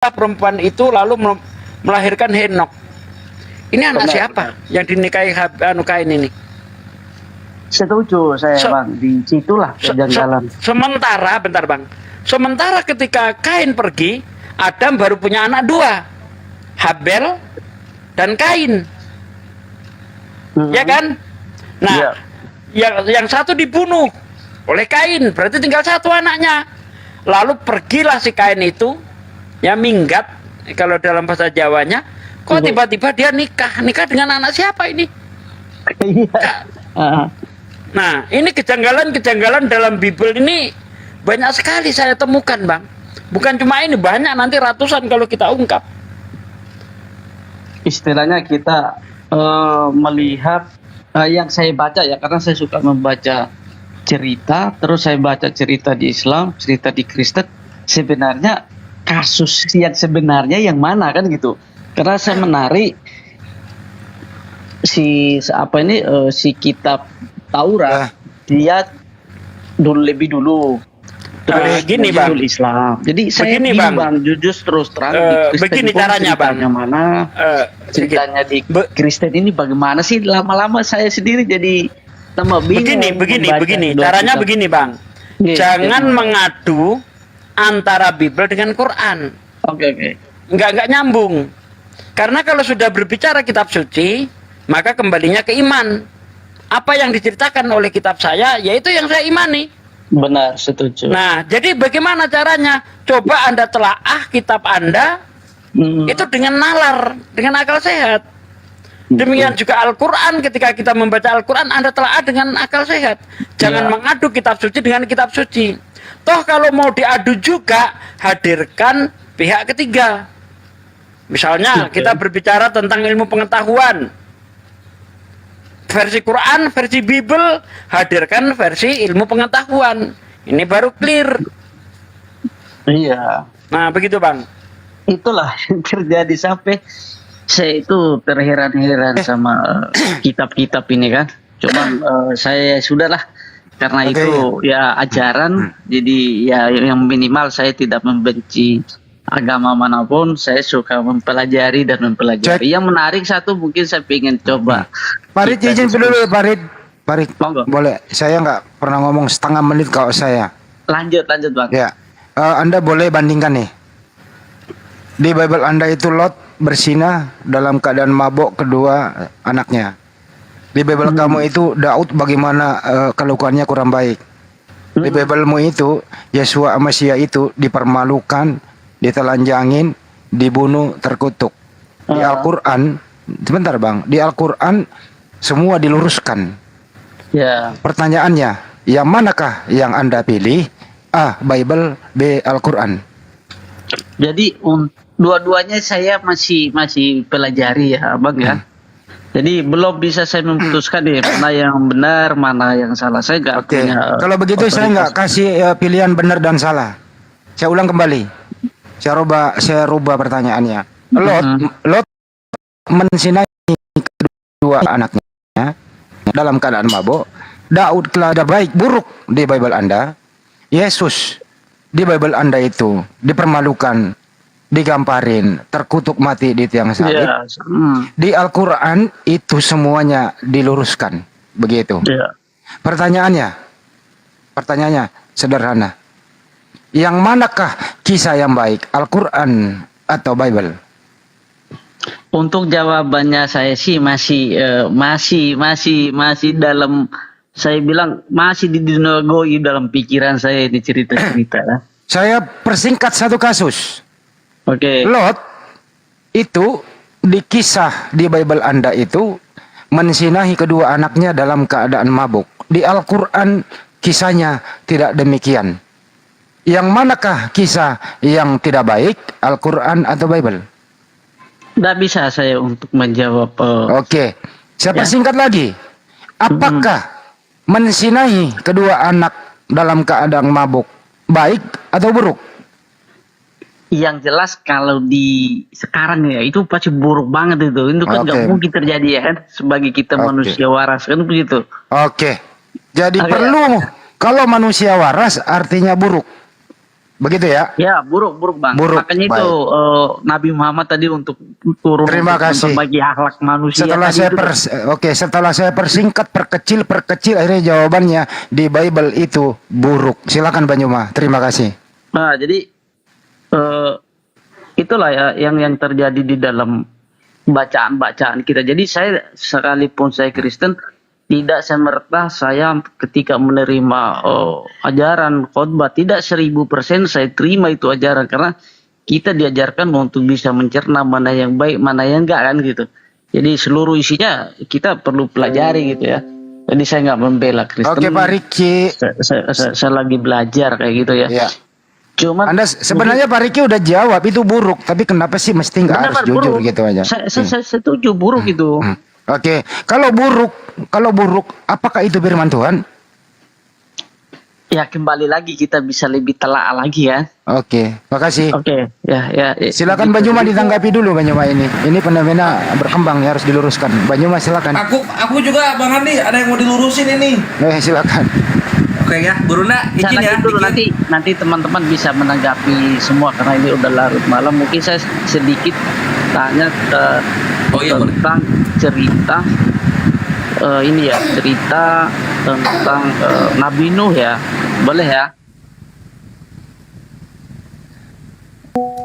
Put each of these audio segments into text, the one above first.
perempuan itu lalu melahirkan Henok. Ini anak siapa yang dinikahi Kain ini? Setuju saya Bang, di situlah kejanggalan. Sementara, bentar Bang, sementara ketika Kain pergi, Adam baru punya anak 2, Habel dan Kain, ya kan? Nah, yang satu dibunuh oleh Kain, berarti tinggal 1 anaknya. Lalu pergilah si Kain itu, ya minggat, kalau dalam bahasa Jawanya, kok tiba-tiba dia nikah dengan anak siapa ini? Nah, ini kejanggalan-kejanggalan dalam Bible ini banyak sekali saya temukan, Bang. Bukan cuma ini, banyak, nanti ratusan kalau kita ungkap. Istilahnya kita melihat yang saya baca ya, karena saya suka membaca cerita, terus saya baca cerita di Islam, cerita di Kristen, sebenarnya kasus yang sebenarnya yang mana kan gitu. Karena saya menarik si kitab Taurat, dia lebih dulu terus gini Bang, Islam. Jadi saya begini, Bang, jujur terus terang di Kristen begini caranya Bang. Mana ceritanya di Kristen ini bagaimana sih, lama-lama saya sendiri jadi tambah bingung. Begini caranya kitab. Begini Bang, jangan mengadu antara Bible dengan Quran. Oke. Nggak nyambung. Karena kalau sudah berbicara kitab suci, maka kembalinya ke iman. Apa yang diceritakan oleh kitab saya, yaitu yang saya imani. Benar, setuju. Nah, jadi bagaimana caranya? Coba Anda telaah kitab Anda, itu dengan nalar, dengan akal sehat. Demikian juga Al-Quran, ketika kita membaca Al-Quran, Anda telaah dengan akal sehat. Jangan mengadu kitab suci dengan kitab suci. Toh kalau mau diadu juga, hadirkan pihak ketiga. Misalnya kita berbicara tentang ilmu pengetahuan, versi Quran, versi Bible, hadirkan versi ilmu pengetahuan. Ini baru clear. Iya. Nah begitu Bang. Itulah yang terjadi, sampai saya itu terheran-heran sama kitab-kitab ini kan. Cuman saya sudahlah, karena itu ya ajaran, jadi ya yang minimal saya tidak membenci agama manapun, saya suka mempelajari dan mempelajari. Yang menarik satu mungkin saya ingin coba. Farid izin dulu, Farid, boleh? Saya nggak pernah ngomong setengah menit kalau saya. Lanjut Bang. Ya, Anda boleh bandingkan nih. Di Bible Anda itu Lot bersinah dalam keadaan mabok kedua anaknya. Di Bible kamu itu Daud bagaimana kelakuannya kurang baik. Di Biblemu itu Yesua Mesia itu dipermalukan, ditelanjangin, dibunuh, terkutuk. Di Al-Quran, sebentar Bang, di Al-Quran semua diluruskan. Ya. Pertanyaannya, yang manakah yang Anda pilih? A. Bible, B. Al-Quran. Jadi dua-duanya saya masih pelajari ya Bang ya. Jadi belum bisa saya memutuskan mana yang benar, mana yang salah. Saya nggak punya. Kalau begitu saya nggak kasih pilihan benar dan salah. Saya ulang kembali. Saya rubah pertanyaannya. Lot mensinahi kedua anaknya dalam keadaan mabuk. Daud kelada baik buruk di Bible Anda. Yesus di Bible Anda itu dipermalukan, digamparin, terkutuk mati di tiang salib. Di Al-Quran itu semuanya diluruskan. Begitu. Pertanyaannya sederhana. Yang manakah kisah yang baik, Al-Quran atau Bible? Untuk jawabannya saya sih masih dalam, saya bilang masih dinegoi dalam pikiran saya di cerita-cerita. Saya persingkat satu kasus. Lot itu di kisah di Bible Anda itu mensinahi kedua anaknya dalam keadaan mabuk. Di Al-Quran kisahnya tidak demikian. Yang manakah kisah yang tidak baik, Al-Quran atau Bible? Tidak bisa saya untuk menjawab. Saya persingkat lagi. Apakah mensinahi kedua anak dalam keadaan mabuk baik atau buruk? Yang jelas kalau di sekarang ya itu pasti buruk banget itu. Itu kan nggak mungkin terjadi ya kan, sebagai kita manusia waras kan begitu. Jadi perlu, kalau manusia waras artinya buruk. Begitu ya? Ya, buruk Bang. Buruk, Makanya itu Nabi Muhammad tadi untuk turun Terima untuk kasih. memperbaiki akhlak manusia. Setelah tadi saya itu. setelah saya persingkat, perkecil, akhirnya jawabannya di Bible itu buruk. Silakan Banyuma. Terima kasih. Nah, jadi itulah ya yang terjadi di dalam bacaan-bacaan kita. Jadi saya sekalipun saya Kristen, tidak semerta saya ketika menerima ajaran khotbah tidak 1000% saya terima itu ajaran, karena kita diajarkan untuk bisa mencerna mana yang baik mana yang enggak kan gitu. Jadi seluruh isinya kita perlu pelajari gitu ya. Jadi saya nggak membela Kristen. Oke Pak Riki. Saya lagi belajar kayak gitu ya. Ya. Cuman Anda sebenarnya Pak Riki udah jawab itu buruk, tapi kenapa sih mesti nggak benar, harus jujur buruk. gitu aja? Saya setuju buruk itu. Oke, kalau buruk, apakah itu firman Tuhan? Ya kembali lagi kita bisa lebih telaah lagi ya. Oke, makasih. Oke, ya. Silakan Banyuma ditanggapi dulu Banyuma ini. Ini fenomena berkembang ya, harus diluruskan. Banyuma silakan. Aku juga Bang Andi ada yang mau dilurusin ini. Silakan. Oke ya, Bu Runa izin ya. Dulu, izin. nanti teman-teman bisa menanggapi semua karena ini udah larut malam. Mungkin saya sedikit tanya tentang cerita ini ya, cerita tentang Nabi Nuh ya. Boleh ya?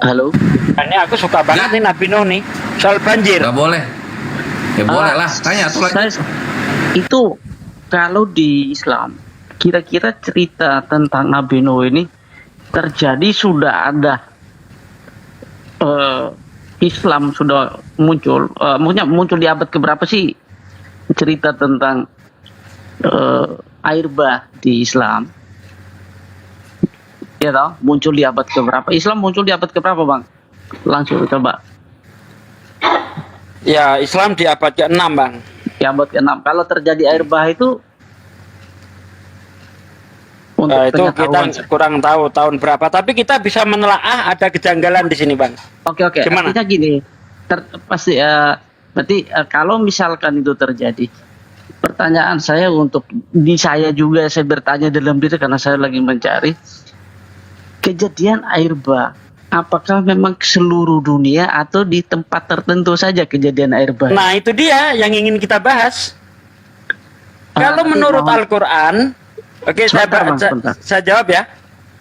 Halo? Ini aku suka banget nih Nabi Nuh nih, soal banjir. Gak boleh. Ya boleh lah. Tanya tuh lagi. Itu kalau di Islam, kira-kira cerita tentang Nabi Nuh ini terjadi sudah ada Islam sudah muncul, maksudnya muncul di abad keberapa sih cerita tentang air bah di Islam? Ya toh, muncul di abad keberapa? Islam muncul di abad keberapa Bang? Langsung coba. Ya, Islam di abad ke-6 Bang. Di abad ke-6. Kalau terjadi air bah itu untuk Itu kita pengetahuan. kurang tahu tahun berapa, tapi kita bisa menelaah ada kejanggalan di sini Bang. Oke. Gimana? Artinya gini, pasti berarti kalau misalkan itu terjadi, pertanyaan saya untuk di saya juga, saya bertanya dalam diri karena saya lagi mencari kejadian air bah. Apakah memang seluruh dunia atau di tempat tertentu saja kejadian air bah? Nah, itu dia yang ingin kita bahas. Kalau menurut Al-Quran, oke, saya jawab ya.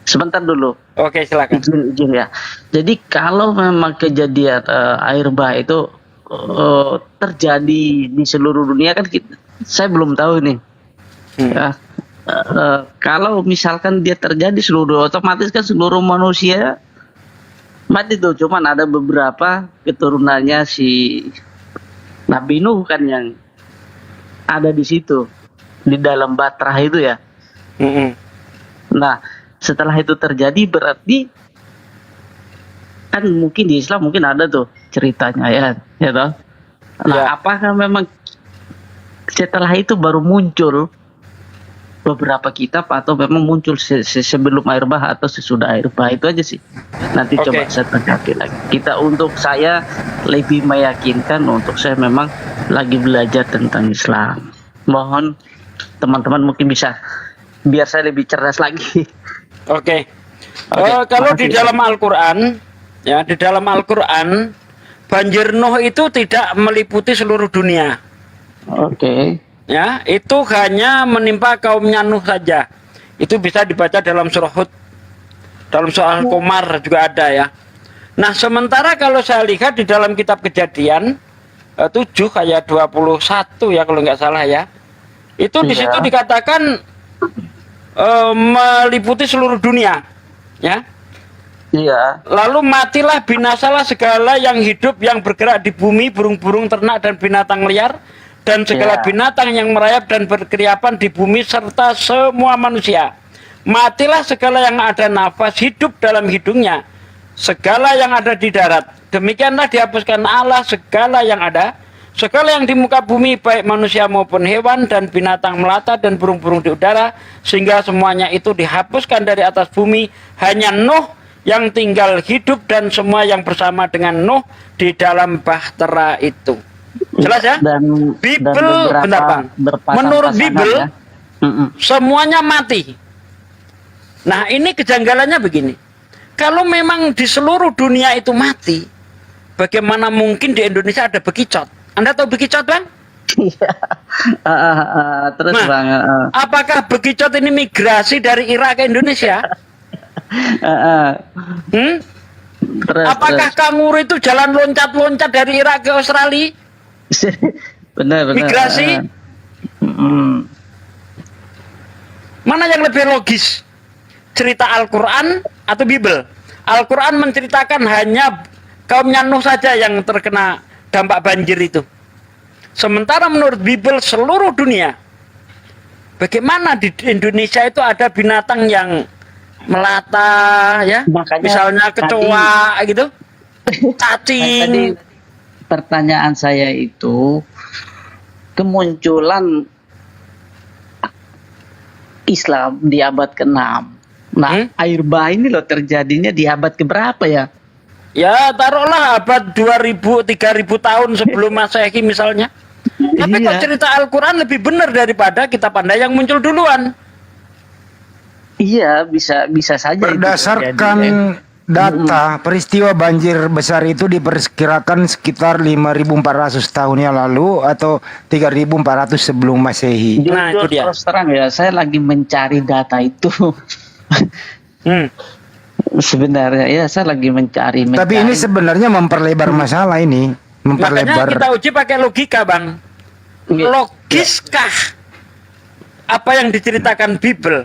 Sebentar dulu. Oke, silakan. Izin ya. Jadi kalau memang kejadian air bah itu terjadi di seluruh dunia kan saya belum tahu nih. Ya. Kalau misalkan dia terjadi seluruh, otomatis kan seluruh manusia mati tuh. Cuman ada beberapa keturunannya si Nabi Nuh kan yang ada di situ di dalam batrah itu ya. Nah, setelah itu terjadi berarti kan mungkin di Islam mungkin ada tuh ceritanya ya toh. Nah, Ya. apakah memang setelah itu baru muncul beberapa kitab atau memang muncul sebelum air bah atau sesudah air bah? Itu aja sih. Nanti Oke. coba saya tanggapi lagi. Untuk saya lebih meyakinkan, untuk saya memang lagi belajar tentang Islam. Mohon teman-teman mungkin bisa biar saya lebih cerdas lagi. Oke. Oke, Kalau di makasih. dalam Al-Quran, ya di dalam Al-Quran, banjir Nuh itu tidak meliputi seluruh dunia. Oke. Ya, itu hanya menimpa kaumnya Nuh saja. Itu bisa dibaca dalam surah Hud, dalam surah Al-Qamar juga ada ya. Nah, sementara kalau saya lihat di dalam kitab Kejadian 7 ayat 21 ya kalau nggak salah ya. Itu di Iya. situ dikatakan meliputi seluruh dunia. Ya. Iya. Lalu matilah, binasalah segala yang hidup yang bergerak di bumi, burung-burung, ternak dan binatang liar, dan segala Ya. binatang yang merayap dan berkeriapan di bumi serta semua manusia. Matilah segala yang ada nafas hidup dalam hidungnya, segala yang ada di darat. Demikianlah dihapuskan Allah segala yang ada, segala yang di muka bumi, baik manusia maupun hewan dan binatang melata dan burung-burung di udara, sehingga semuanya itu dihapuskan dari atas bumi. Hanya Nuh yang tinggal hidup dan semua yang bersama dengan Nuh di dalam bahtera itu. Jelas ya? Dan Bible, beberapa bentar, Bang. berpasang-pasangan Menurut Bible, ya. semuanya mati. Nah, ini kejanggalannya begini. Kalau memang di seluruh dunia itu mati, bagaimana mungkin di Indonesia ada bekicot? Anda tahu bekicot, Bang? Iya. Terus Nah, Bang, apakah bekicot ini migrasi dari Irak ke Indonesia? Hmm? terus, Apakah kanguru itu jalan loncat-loncat dari Irak ke Australia? benar. Migrasi? Mana yang lebih logis? Cerita Al-Quran atau Bible? Al-Quran menceritakan hanya kaumnya Nuh saja yang terkena dampak banjir itu. Sementara menurut Bible seluruh dunia. Bagaimana di Indonesia itu ada binatang yang melata, ya? Makanya Misalnya kecoa gitu, Tadi cacing. pertanyaan saya itu kemunculan Islam di abad ke-6. Nah, air bah ini loh terjadinya di abad keberapa ya? Ya taruhlah abad 2000, 3000 tahun sebelum Masehi misalnya. Tapi Iya. kok cerita Al-Quran lebih benar daripada kitab Anda yang muncul duluan. Iya, bisa saja itu Berdasarkan terjadi, data peristiwa banjir besar itu diperkirakan sekitar 5.400 tahun yang lalu atau 3.400 sebelum Masehi. Jujur, Nah, itu dia. terus terang ya, saya lagi mencari data itu. Hmm. Sebenarnya ya, saya lagi mencari. Tapi ini sebenarnya memperlebar masalah ini, Makanya memperlebar. kita uji pakai logika, Bang. Iya. Logiskah apa yang diceritakan Bible?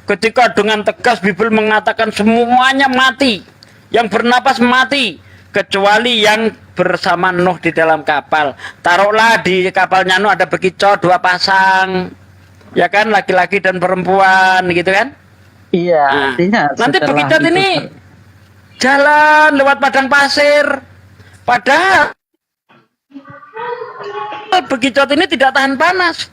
Ketika dengan tegas Bible mengatakan semuanya mati, yang bernapas mati, kecuali yang bersama Nuh di dalam kapal. Taruhlah di kapalnya Nuh ada bekicot 2 pasang, ya kan, laki-laki dan perempuan, gitu kan? Iya, Nah, artinya nanti setelah bekicot itu ini jalan lewat padang pasir, padahal bekicot ini tidak tahan panas,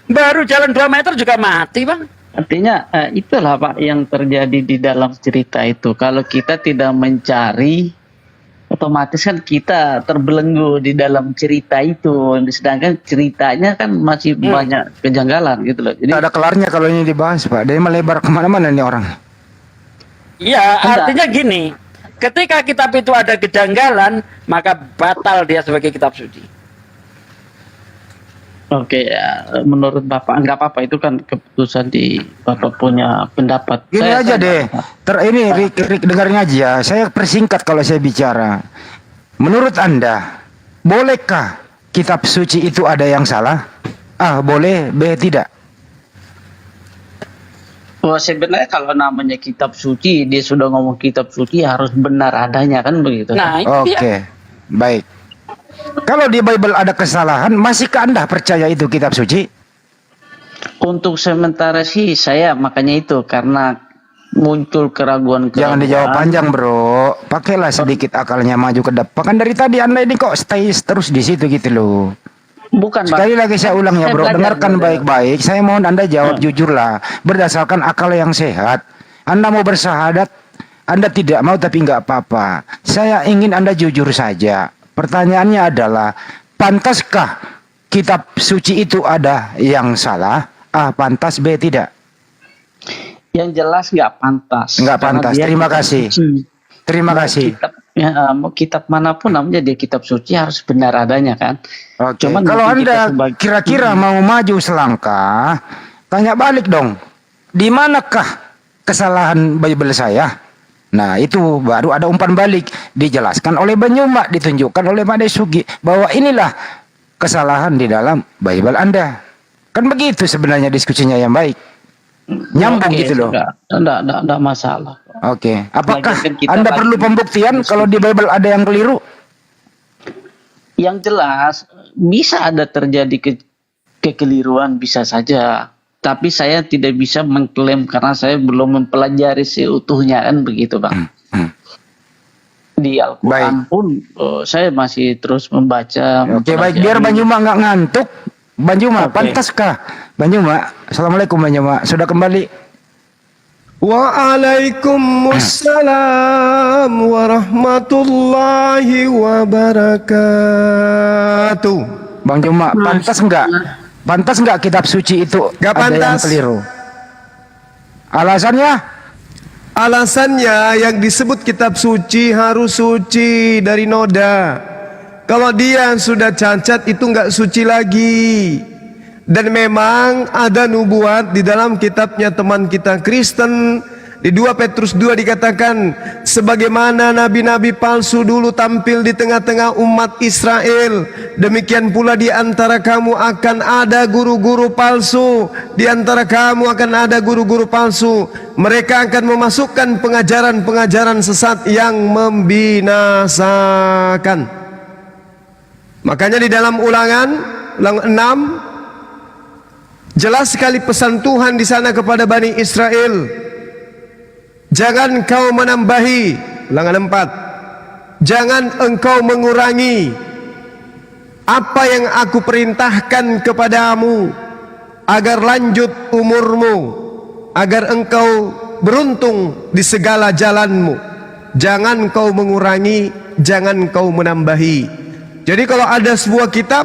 baru jalan 2 meter juga mati, Bang. Artinya itulah Pak yang terjadi di dalam cerita itu. Kalau kita tidak mencari, otomatis kan kita terbelenggu di dalam cerita itu. Sedangkan ceritanya kan masih banyak kejanggalan gitu loh. Jadi Tak ada kelarnya kalau ini dibahas, Pak. Dia melebar kemana-mana nih orang. Iya, Enggak. artinya gini, ketika kitab itu ada kejanggalan, maka batal dia sebagai kitab suci. oke ya, menurut Bapak nggak apa-apa, itu kan keputusan di Bapak punya pendapat. Gini Saya aja deh. Ini Rick dengerin aja. Saya persingkat kalau saya bicara. Menurut Anda, bolehkah kitab suci itu ada yang salah? A, boleh, B, tidak. Wah, sebenarnya kalau namanya kitab suci, dia sudah ngomong kitab suci harus benar adanya kan begitu. Nah, itu dia. Oke, baik. Kalau di Bible ada kesalahan, masihkah Anda percaya itu kitab suci? Untuk sementara sih saya makanya itu karena muncul keraguan. Jangan dijawab panjang, bro. Pakailah sedikit akalnya maju ke depan. Kan dari tadi Anda ini kok stay terus di situ gitu loh. Bukan, Bang. Sekali lagi saya ulang ya, Saya bro. belajar, Dengarkan belajar. baik-baik. Saya mohon Anda jawab jujurlah, berdasarkan akal yang sehat. Anda mau bersahadat, Anda tidak mau tapi nggak apa-apa. Saya ingin Anda jujur saja. Pertanyaannya adalah, pantaskah kitab suci itu ada yang salah? A, pantas, B, tidak. Yang jelas nggak pantas. Nggak Karena pantas. dia Terima kitab kasih. suci. Terima Mau kasih. Kitab, ya, mau kitab manapun namanya dia kitab suci harus benar adanya kan. Oke. Cuman Kalau mungkin kita Anda sebagai- kira-kira mau maju selangkah, tanya balik dong. Di manakah kesalahan Bible saya? Nah, itu baru ada umpan balik. Dijelaskan oleh Banyuma, ditunjukkan oleh Pak Desugi bahwa inilah kesalahan di dalam Bible Anda. Kan begitu sebenarnya diskusinya yang baik. Nyambung Oke, gitu loh. Enggak masalah. Oke. Apakah Lagian kita Anda lagi perlu pembuktian kalau di Bible ada yang keliru? Yang jelas bisa ada terjadi kekeliruan, bisa saja. Tapi saya tidak bisa mengklaim karena saya belum mempelajari seutuhnya kan begitu, Bang. Di Al-Quran pun saya masih terus membaca. Oke, baik. mempelajari. Biar Banyuma nggak ngantuk. Banyuma, Oke. pantaskah? Banyuma, Assalamualaikum Banyuma. Sudah kembali? Waalaikumsalam warahmatullahi wabarakatuh. Bang Juma, pantas nggak? Pantas nggak kitab suci itu Nggak ada yang pantas. keliru? Alasannya? Alasannya yang disebut kitab suci harus suci dari noda. Kalau dia yang sudah cacat itu nggak suci lagi. Dan memang ada nubuat di dalam kitabnya teman kita Kristen. Di 2 Petrus 2 dikatakan, sebagaimana nabi-nabi palsu dulu tampil di tengah-tengah umat Israel, demikian pula di antara kamu akan ada guru-guru palsu. Di antara kamu akan ada guru-guru palsu. Mereka akan memasukkan pengajaran-pengajaran sesat yang membinasakan. Makanya di dalam ulangan 6 jelas sekali pesan Tuhan di sana kepada Bani Israel. Jangan kau menambahi, ulangan 4. Jangan engkau mengurangi apa yang aku perintahkan kepadamu, agar lanjut umurmu, agar engkau beruntung di segala jalanmu. Jangan kau mengurangi, jangan kau menambahi. Jadi kalau ada sebuah kitab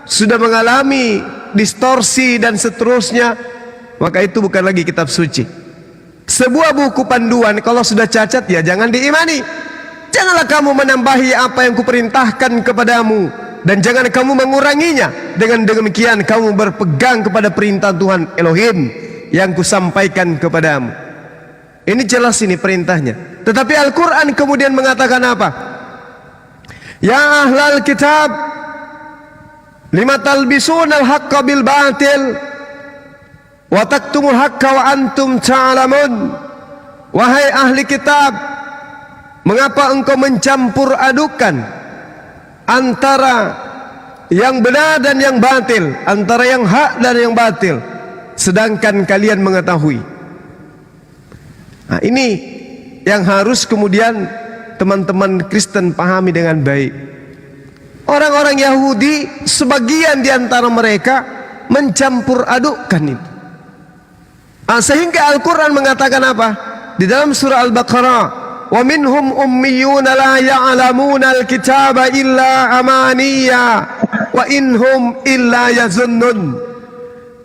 sudah mengalami distorsi dan seterusnya, maka itu bukan lagi kitab suci. Sebuah buku panduan kalau sudah cacat ya jangan diimani. Janganlah kamu menambahi apa yang kuperintahkan kepadamu, dan jangan kamu menguranginya. Dengan demikian kamu berpegang kepada perintah Tuhan Elohim yang kusampaikan kepadamu. Ini jelas ini perintahnya. Tetapi Al-Quran kemudian mengatakan apa? Ya ahlal kitab, lima talbisunal haqqa bil batil wa taktumul haqqa wa antum ta'lamun. Wahai ahli kitab, mengapa engkau mencampur adukan antara yang benar dan yang batil, antara yang hak dan yang batil, sedangkan kalian mengetahui. Nah, ini yang harus kemudian teman-teman Kristen pahami dengan baik. Orang-orang Yahudi, sebagian di antara mereka mencampur adukkan itu. Sehingga Al-Quran mengatakan apa? Di dalam surah Al-Baqarah, wa minhum ummiyuna la ya'lamuna al-kitaba illa amaniya wa inhum illa yazunnun.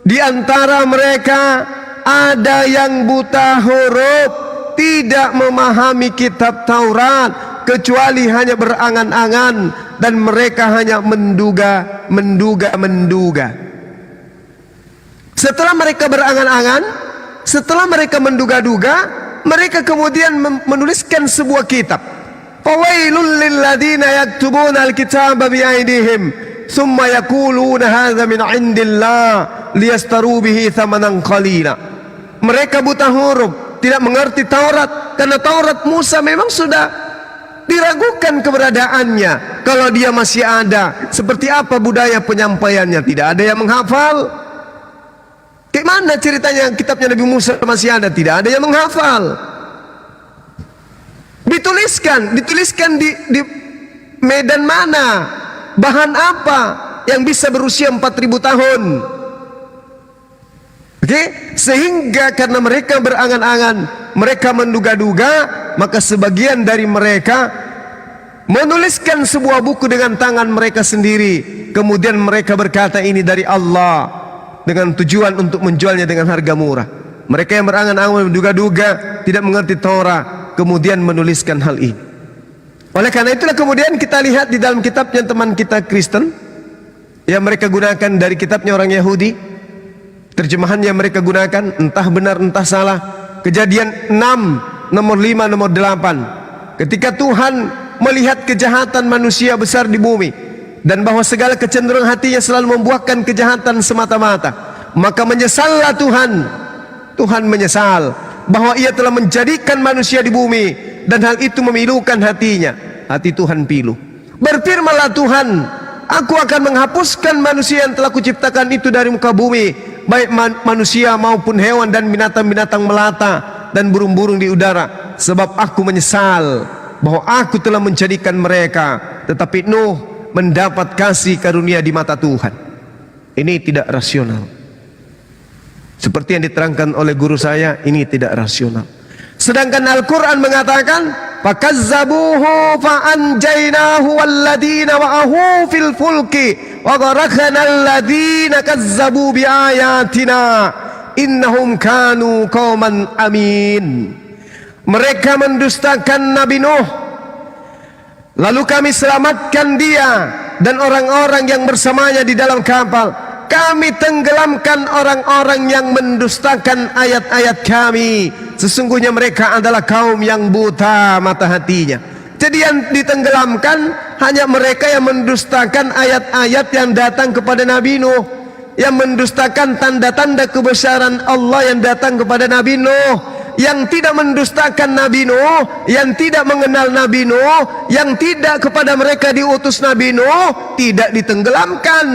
Di antara mereka ada yang buta huruf, tidak memahami kitab Taurat kecuali hanya berangan-angan, dan mereka hanya menduga. Setelah mereka berangan-angan, setelah mereka menduga-duga, mereka kemudian menuliskan sebuah kitab. Fawailul lilladzina yaktubuna alkitaba biaydihim thumma yaquluna hadza min indillah liyastaru bihi thamanan qalila. Mereka buta huruf, tidak mengerti Taurat, karena Taurat Musa memang sudah diragukan keberadaannya. Kalau dia masih ada, seperti apa budaya penyampaiannya? Tidak ada yang menghafal. Bagaimana ceritanya kitabnya Nabi Musa masih ada? Tidak ada yang menghafal. Dituliskan di medan mana? Bahan apa yang bisa berusia 4.000 tahun? Oke, sehingga karena mereka berangan-angan, mereka menduga-duga, maka sebagian dari mereka menuliskan sebuah buku dengan tangan mereka sendiri. Kemudian mereka berkata ini dari Allah, dengan tujuan untuk menjualnya dengan harga murah. Mereka yang berangan-angan, menduga-duga, tidak mengerti Taurat, kemudian menuliskan hal ini. Oleh karena itulah kemudian kita lihat di dalam kitabnya teman kita Kristen, yang mereka gunakan dari kitabnya orang Yahudi, terjemahan yang mereka gunakan entah benar entah salah. Kejadian 6 nomor 5 nomor 8, ketika Tuhan melihat kejahatan manusia besar di bumi, dan bahwa segala kecenderungan hatinya selalu membuahkan kejahatan semata-mata, maka menyesallah Tuhan menyesal bahwa ia telah menjadikan manusia di bumi, dan hal itu memilukan hatinya. Hati Tuhan pilu. Berfirmanlah Tuhan, aku akan menghapuskan manusia yang telah kuciptakan itu dari muka bumi, baik manusia maupun hewan dan binatang-binatang melata dan burung-burung di udara, sebab aku menyesal bahwa aku telah menjadikan mereka. Tetapi Nuh mendapat kasih karunia di mata Tuhan. Ini tidak rasional. Seperti yang diterangkan oleh guru saya, ini tidak rasional. Sedangkan Al-Quran mengatakan, fakazzabuhu fa'anjaynahu walladina wa'ahu fil fulki wa gharakna alladina kazzabu biayatina innahum kanu qauman amin. Mereka mendustakan Nabi Nuh. Lalu kami selamatkan dia dan orang-orang yang bersamanya di dalam kapal. Kami tenggelamkan orang-orang yang mendustakan ayat-ayat kami. Sesungguhnya mereka adalah kaum yang buta mata hatinya. Jadi yang ditenggelamkan hanya mereka yang mendustakan ayat-ayat yang datang kepada Nabi Nuh, yang mendustakan tanda-tanda kebesaran Allah yang datang kepada Nabi Nuh, yang tidak mendustakan Nabi Nuh, yang tidak mengenal Nabi Nuh, yang tidak kepada mereka diutus Nabi Nuh, tidak ditenggelamkan.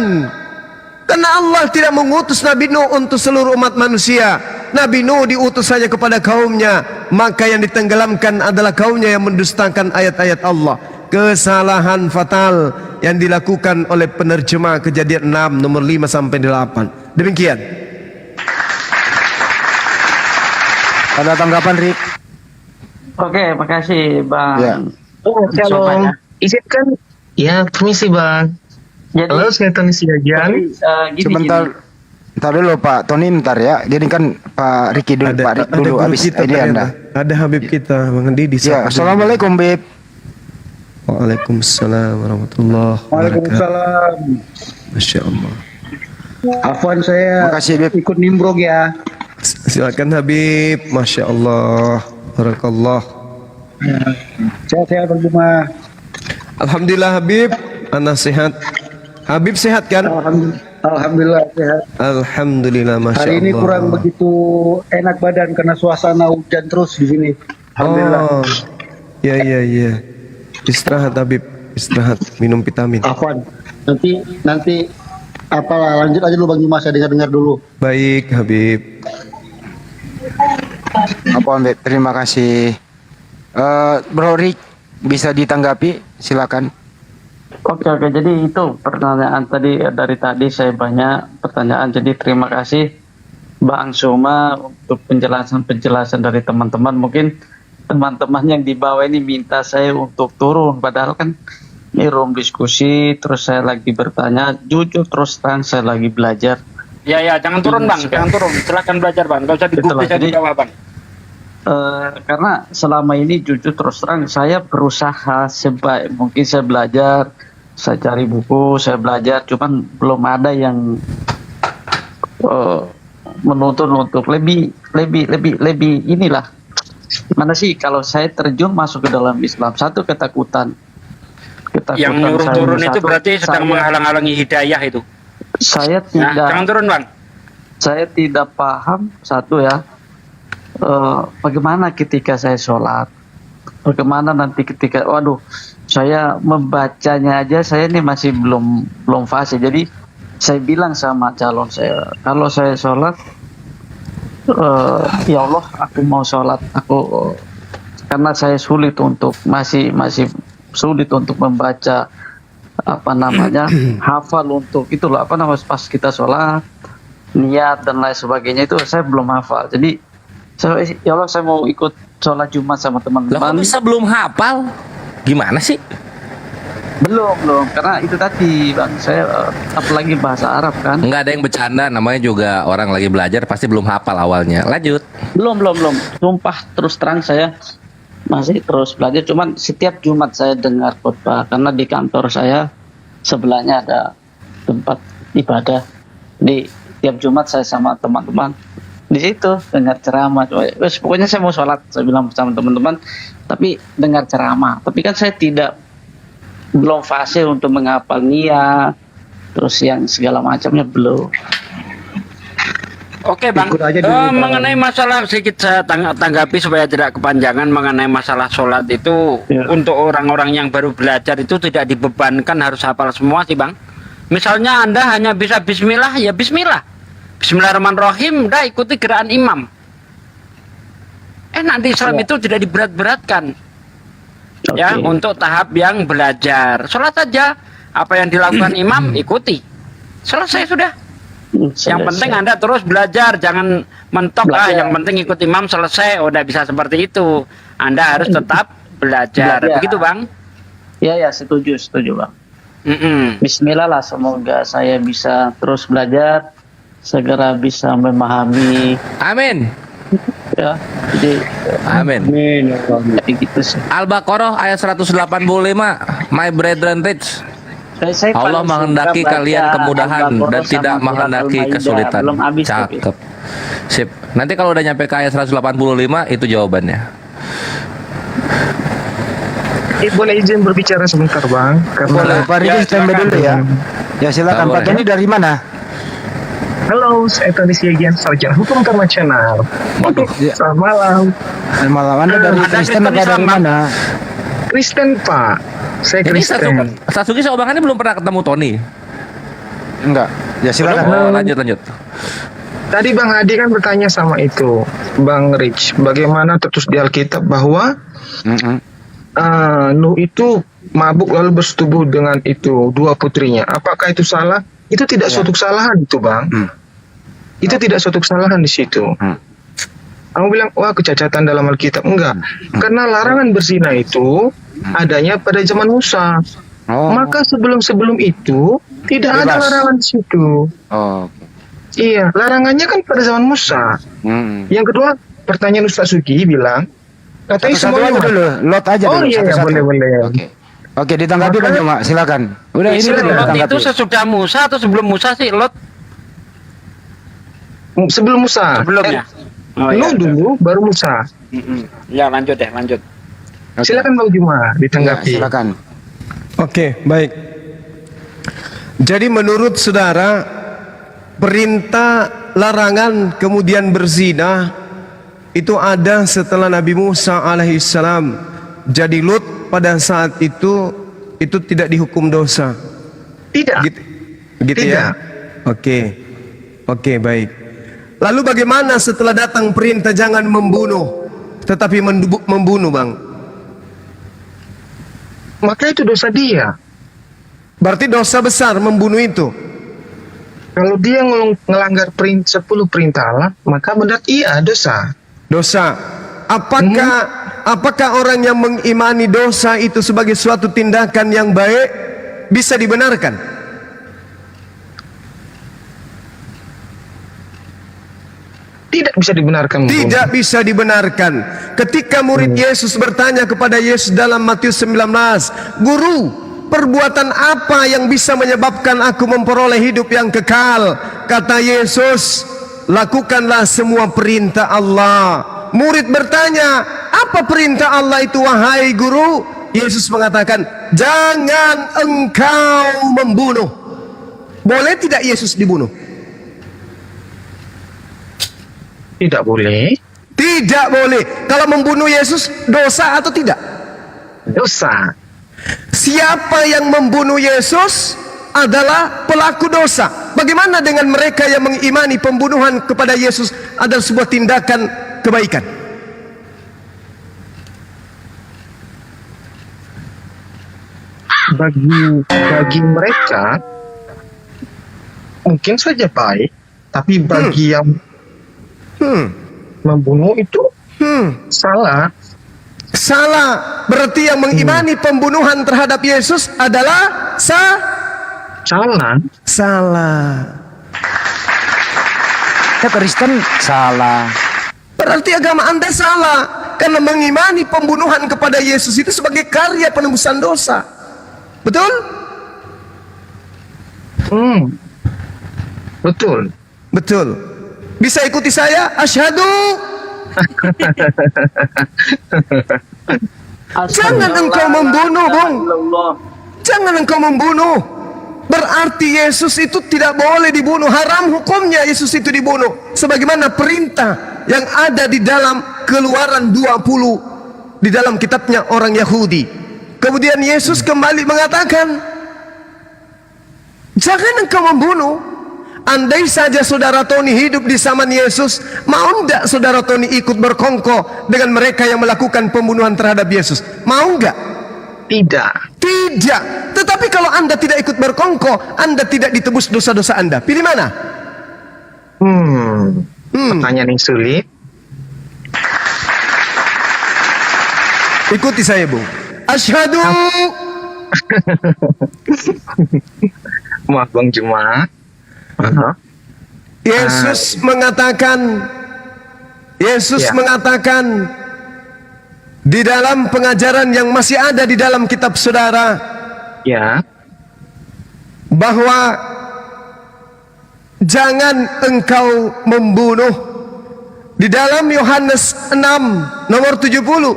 Karena Allah tidak mengutus Nabi Nuh untuk seluruh umat manusia. Nabi Nuh diutus saja kepada kaumnya. Maka yang ditenggelamkan adalah kaumnya yang mendustakan ayat-ayat Allah. Kesalahan fatal yang dilakukan oleh penerjemah Kejadian 6 nomor 5 sampai 8. Demikian. Ada tanggapan, Rik? Oke, makasih Bang. Ya. Shalom. Izinkan. Ya, permisi Bang. Jadi, Halo, saya Tony Siagian. Sebentar. Ntar dulu Pak Tony, ntar ya. Jadi kan Pak Riki dulu, Pak Rik dulu. guru Habis kita ini ternyata. Anda. Ada Habib kita, Bang Didi. Ya, Assalamualaikum, Bib. Waalaikumsalam warahmatullahi wabarakatuh. Masya Allah. Afwan, saya Makasih, Bib. ikut nimbrog ya. Silakan Habib. Masya Allah. Barakallah. Sehat-sehat Bang Juma. Alhamdulillah Habib. Ana sehat. Habib sehat kan? Alhamdulillah sehat. Alhamdulillah, Masya Hari ini Allah. kurang begitu enak badan karena suasana hujan terus di sini. Alhamdulillah. Oh, ya ya ya. Istirahat Habib, istirahat, minum vitamin. Afwan. Nanti apalah, lanjut aja dulu Bang Juma, saya dengar dulu. Baik Habib. Apa, Bib? Terima kasih. Bro Rik, bisa ditanggapi? Silakan. Oke, jadi itu pertanyaan tadi, dari tadi saya banyak pertanyaan, jadi terima kasih Bang Suma untuk penjelasan dari teman-teman. Mungkin teman-teman yang di bawah ini minta saya untuk turun, padahal kan ini room diskusi, terus saya lagi bertanya, jujur terus terang saya lagi belajar. Ya, jangan turun Bang, jangan turun. Silakan belajar Bang, nggak usah digubris di bawah Bang. Karena selama ini jujur terus terang saya berusaha sebaik mungkin, saya belajar, saya cari buku, saya belajar, cuman belum ada yang menuntun untuk lebih inilah. Mana sih kalau saya terjun masuk ke dalam Islam, satu ketakutan Yang nyuruh saya, turun itu satu, berarti sedang saya- menghalang-halangi hidayah itu. saya Nah, tidak jangan turun Bang. saya tidak paham satu ya, bagaimana ketika saya sholat, bagaimana nanti ketika, waduh, saya membacanya aja saya ini masih belum fase. Jadi saya bilang sama calon saya, kalau saya sholat, ya Allah, aku mau sholat, karena saya sulit untuk masih sulit untuk membaca hafal untuk itu loh, pas kita sholat, niat dan lain sebagainya itu saya belum hafal. Jadi ya Allah, saya mau ikut sholat Jumat sama Lah kok teman-teman. bisa belum hafal? Gimana sih? Belum, karena itu tadi Bang, saya apalagi bahasa Arab kan. Enggak ada yang bercanda, namanya juga orang lagi belajar pasti belum hafal awalnya. Lanjut. Belum. Sumpah terus terang saya masih terus belajar. Cuman setiap Jumat saya dengar khotbah, karena di kantor saya sebelahnya ada tempat ibadah. Di tiap Jumat saya sama teman-teman di situ dengar ceramah. Pokoknya saya mau sholat, saya bilang sama teman-teman, tapi dengar ceramah. Tapi kan saya belum fase untuk menghafal niat, terus yang segala macamnya belum. Oke Bang, Ikut aja dulu, Bang. mengenai masalah sedikit saya tanggapi supaya tidak kepanjangan. Mengenai masalah sholat itu, Ya. untuk orang-orang yang baru belajar itu tidak dibebankan harus hafal semua sih Bang. Misalnya Anda hanya bisa bismillah, ya bismillah, bismillahirrahmanirrahim, dah ikuti gerakan imam. Nanti Islam itu tidak diberat-beratkan ya, Oke. untuk tahap yang belajar. Sholat saja, apa yang dilakukan imam ikuti, selesai sudah. Yang penting Anda terus belajar, jangan mentok yang penting ikut imam selesai, udah bisa seperti itu. Anda harus tetap belajar. Belajar. Begitu Bang. Ya, setuju Bang. Mm-mm. Bismillah lah, semoga saya bisa terus belajar, segera bisa memahami Amin. Ya, jadi Amin. jadi gitu sih. Al-Baqarah ayat 185, my brethren teach. Saya Allah paling menghendaki suka baca kalian kemudahan Al-Baqarah dan sama tidak surat menghendaki Al-Maidah. kesulitan. Belum habis tapi. Cakep. Sip. Nanti kalau udah nyampe ke ayat 185 itu jawabannya. Boleh izin berbicara sebentar bang? Boleh, Karena Pak Riki standby dulu ya. Ya silakan Boleh. Pak Tony dari mana? halo, saya Tony Siagian, Sarjana Hukum Internasional. Ya. Selamat malam. Selamat malam. Anda dari Anda Kristen Kristen apa dari Islam, mana? Kristen Pak, saya Ini Kristen. Sasuke seobangannya belum pernah ketemu Tony. Enggak. Ya silakan. Oh, lanjut. Tadi Bang Hadi kan bertanya sama itu, Bang Rich, bagaimana tertus di Alkitab bahwa Mm-mm. Nuh itu mabuk lalu bersetubuh dengan itu dua putrinya. Apakah itu salah? Itu tidak suatu kesalahan itu Bang. Itu tidak suatu kesalahan di situ. Kamu bilang, wah kecacatan dalam Alkitab. Enggak. Karena larangan berzina itu adanya pada zaman Musa. Oh. Maka sebelum itu tidak ada Bebas. larangan di situ. Oh. Iya, larangannya kan pada zaman Musa. Mm. Yang kedua, pertanyaan Ustaz Sugi bilang, katanya Satu-satu semuanya aja dulu, lot aja Oh, dulu. iya, iya, satu-satu. boleh. Oke. Oke, ditanggapi Bang Joma, silakan. Udah ini Silakan, dulu Lot ditanggapi. itu sesudah Musa atau sebelum Musa sih? Lot sebelum Musa. sebelumnya. Nuh dulu, baru Musa. Ya lanjut deh, lanjut. Oke. Silakan Bang Juma Ya, ditanggapi. silakan. Oke, baik. Jadi menurut saudara, perintah larangan kemudian berzina itu ada setelah Nabi Musa alaihissalam. Jadi Lut pada saat itu tidak dihukum dosa. Tidak. Gitu ya? Oke. Oke, baik. Lalu bagaimana setelah datang perintah jangan membunuh, tetapi membunuh, Bang? Maka itu dosa dia. Berarti dosa besar membunuh itu. Kalau dia ngelanggar 10 perintah Allah, maka benar iya dosa. Dosa. Apakah orang yang mengimani dosa itu sebagai suatu tindakan yang baik bisa dibenarkan? Tidak bisa dibenarkan. Bung. Tidak bisa dibenarkan. Ketika murid Yesus bertanya kepada Yesus dalam Matius 19, "Guru, perbuatan apa yang bisa menyebabkan aku memperoleh hidup yang kekal?" Kata Yesus, "Lakukanlah semua perintah Allah." Murid bertanya, "Apa perintah Allah itu wahai guru?" Yesus mengatakan, "Jangan engkau membunuh." Boleh tidak Yesus dibunuh? Tidak boleh. Tidak boleh. Kalau membunuh Yesus dosa atau tidak? Dosa. Siapa yang membunuh Yesus adalah pelaku dosa. Bagaimana dengan mereka yang mengimani pembunuhan kepada Yesus adalah sebuah tindakan kebaikan? Bagi mereka mungkin saja baik, tapi bagi yang membunuh itu salah. Salah. Berarti yang mengimani pembunuhan terhadap Yesus adalah Salah. salah. Kita Kristen salah. Berarti agama Anda salah karena mengimani pembunuhan kepada Yesus itu sebagai karya penebusan dosa. Betul? Betul. Betul. Bisa ikuti saya? Asyhadu. Jangan engkau membunuh, Bung. Jangan engkau membunuh. Berarti Yesus itu tidak boleh dibunuh. Haram hukumnya Yesus itu dibunuh. Sebagaimana perintah yang ada di dalam Keluaran 20 di dalam kitabnya orang Yahudi. Kemudian Yesus kembali mengatakan, jangan engkau membunuh. Andai saja saudara Tony hidup di zaman Yesus, mau enggak saudara Tony ikut berkongko dengan mereka yang melakukan pembunuhan terhadap Yesus? Mau enggak? Tidak. Tidak. Tetapi kalau Anda tidak ikut berkongko, Anda tidak ditebus dosa-dosa Anda. Pilih mana? Pertanyaan yang sulit. Ikuti saya, Bu. Asyhadu. Maaf Bang Juma. Yesus mengatakan, Yesus Ya. mengatakan di dalam pengajaran yang masih ada di dalam kitab saudara Ya. bahwa jangan engkau membunuh. Di dalam Yohanes 6 nomor 70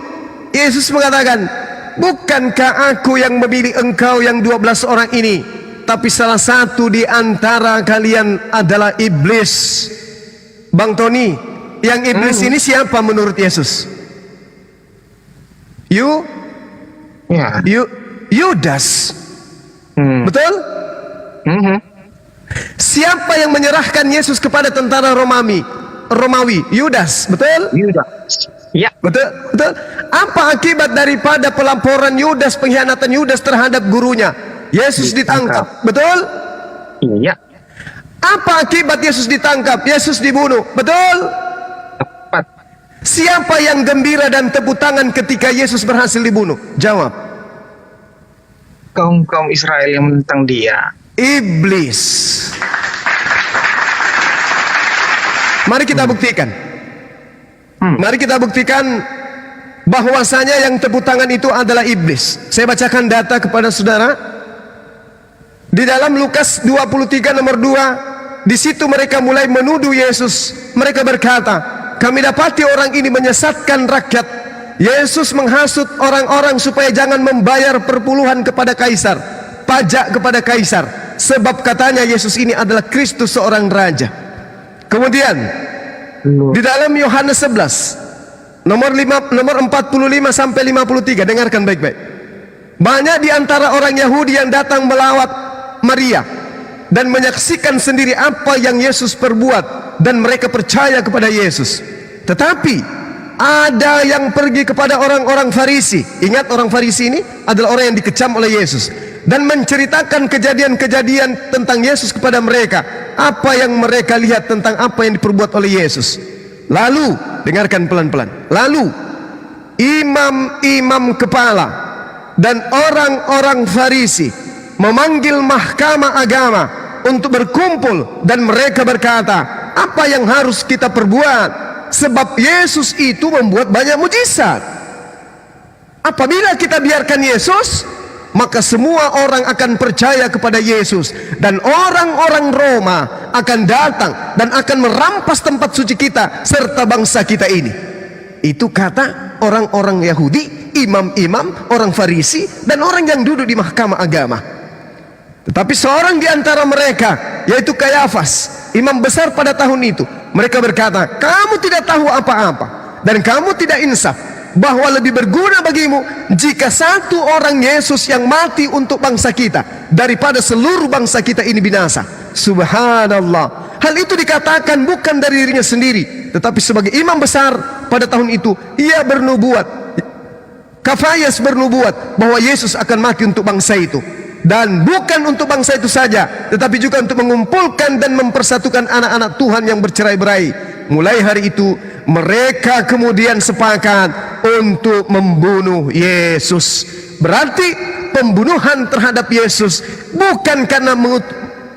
Yesus mengatakan, bukankah aku yang memilih engkau yang 12 orang ini, tapi salah satu di antara kalian adalah iblis. Bang Tony, yang iblis ini siapa menurut Yesus? Ya. Yudas. Hmm. Betul? Mhm. Siapa yang menyerahkan Yesus kepada tentara Romawi? Yudas, betul? Yudas. Ya. Betul? Betul? Apa akibat daripada pelaporan Yudas, pengkhianatan Yudas terhadap gurunya? Yesus ditangkap, betul? Iya. Apa akibat Yesus ditangkap? Yesus dibunuh, betul? Tepat. Siapa yang gembira dan tepuk tangan ketika Yesus berhasil dibunuh? Jawab. Kaum Israel yang menentang dia. Iblis. Mari kita buktikan. Mari kita buktikan bahwasanya yang tepuk tangan itu adalah iblis. Saya bacakan data kepada saudara. Di dalam Lukas 23 nomor 2, di situ mereka mulai menuduh Yesus. Mereka berkata, kami dapati orang ini menyesatkan rakyat. Yesus menghasut orang-orang supaya jangan membayar perpuluhan kepada kaisar, pajak kepada kaisar, sebab katanya Yesus ini adalah Kristus, seorang raja. Kemudian di dalam Yohanes 11 nomor 45 sampai 53, dengarkan baik-baik. Banyak di antara orang Yahudi yang datang melawat Maria dan menyaksikan sendiri apa yang Yesus perbuat, dan mereka percaya kepada Yesus. Tetapi ada yang pergi kepada orang-orang Farisi. Ingat, orang Farisi ini adalah orang yang dikecam oleh Yesus, dan menceritakan kejadian-kejadian tentang Yesus kepada mereka, apa yang mereka lihat tentang apa yang diperbuat oleh Yesus. Lalu, dengarkan pelan-pelan. Lalu imam-imam kepala dan orang-orang Farisi memanggil mahkamah agama untuk berkumpul, dan mereka berkata, apa yang harus kita perbuat? Sebab Yesus itu membuat banyak mujizat. Apabila kita biarkan Yesus, maka semua orang akan percaya kepada Yesus, dan orang-orang Roma akan datang dan akan merampas tempat suci kita serta bangsa kita ini. Itu kata orang-orang Yahudi, imam-imam, orang Farisi, dan orang yang duduk di mahkamah agama. Tetapi seorang di antara mereka, yaitu Kayafas, imam besar pada tahun itu, mereka berkata, kamu tidak tahu apa-apa, dan kamu tidak insaf, bahwa lebih berguna bagimu jika satu orang Yesus yang mati untuk bangsa kita, daripada seluruh bangsa kita ini binasa. Subhanallah. Hal itu dikatakan bukan dari dirinya sendiri, tetapi sebagai imam besar pada tahun itu, ia bernubuat, Kafayas bernubuat, bahwa Yesus akan mati untuk bangsa itu. Dan bukan untuk bangsa itu saja, tetapi juga untuk mengumpulkan dan mempersatukan anak-anak Tuhan yang bercerai-berai. Mulai hari itu mereka kemudian sepakat untuk membunuh Yesus. Berarti pembunuhan terhadap Yesus bukan karena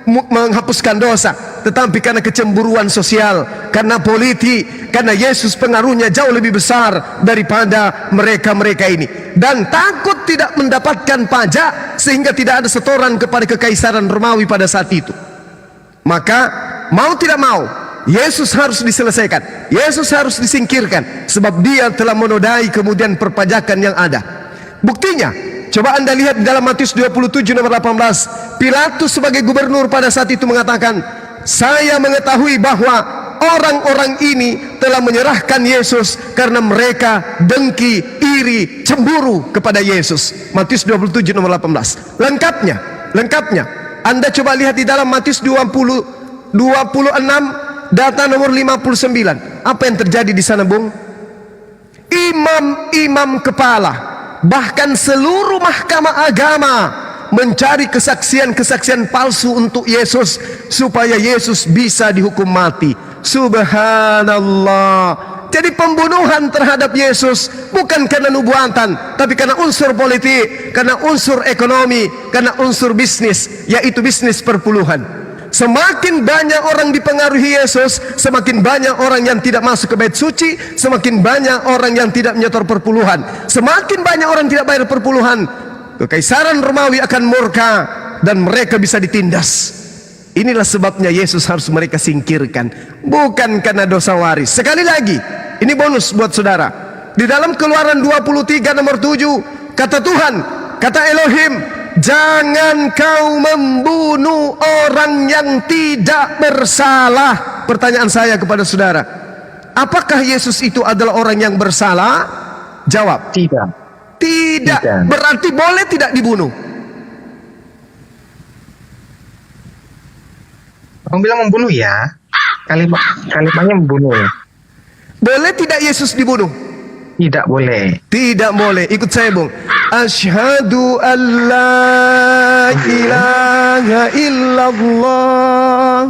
menghapuskan dosa, tetapi karena kecemburuan sosial, karena politik, karena Yesus pengaruhnya jauh lebih besar daripada mereka-mereka ini, dan takut tidak mendapatkan pajak sehingga tidak ada setoran kepada kekaisaran Romawi pada saat itu. Maka mau tidak mau Yesus harus diselesaikan, Yesus harus disingkirkan, sebab dia telah menodai kemudian perpajakan yang ada. Buktinya, coba anda lihat di dalam Matius 27 nomor 18. Pilatus sebagai gubernur pada saat itu mengatakan, saya mengetahui bahwa orang-orang ini telah menyerahkan Yesus karena mereka dengki, iri, cemburu kepada Yesus. Matius 27 nomor 18. Lengkapnya anda coba lihat di dalam Matius 26 data nomor 59. Apa yang terjadi di sana, Bung? Imam-imam kepala, bahkan seluruh mahkamah agama mencari kesaksian-kesaksian palsu untuk Yesus, supaya Yesus bisa dihukum mati. Subhanallah. Jadi pembunuhan terhadap Yesus bukan karena nubuatan, tapi karena unsur politik, karena unsur ekonomi, karena unsur bisnis, yaitu bisnis perpuluhan. Semakin banyak orang dipengaruhi Yesus, semakin banyak orang yang tidak masuk ke bait suci, semakin banyak orang yang tidak menyetor perpuluhan. Semakin banyak orang tidak bayar perpuluhan, kekaisaran Romawi akan murka dan mereka bisa ditindas. Inilah sebabnya Yesus harus mereka singkirkan, bukan karena dosa waris. Sekali lagi, ini bonus buat saudara. Di dalam Keluaran 23 nomor 7, kata Tuhan, kata Elohim, jangan kau membunuh orang yang tidak bersalah. Pertanyaan saya kepada saudara, apakah Yesus itu adalah orang yang bersalah? Jawab. Tidak. Tidak. Berarti boleh tidak dibunuh? Orang bilang membunuh ya. Kalimatnya membunuh. Boleh tidak Yesus dibunuh? Tidak boleh. Tidak boleh. Ikut saya, Bung. Asyhadu an la ilaha illallah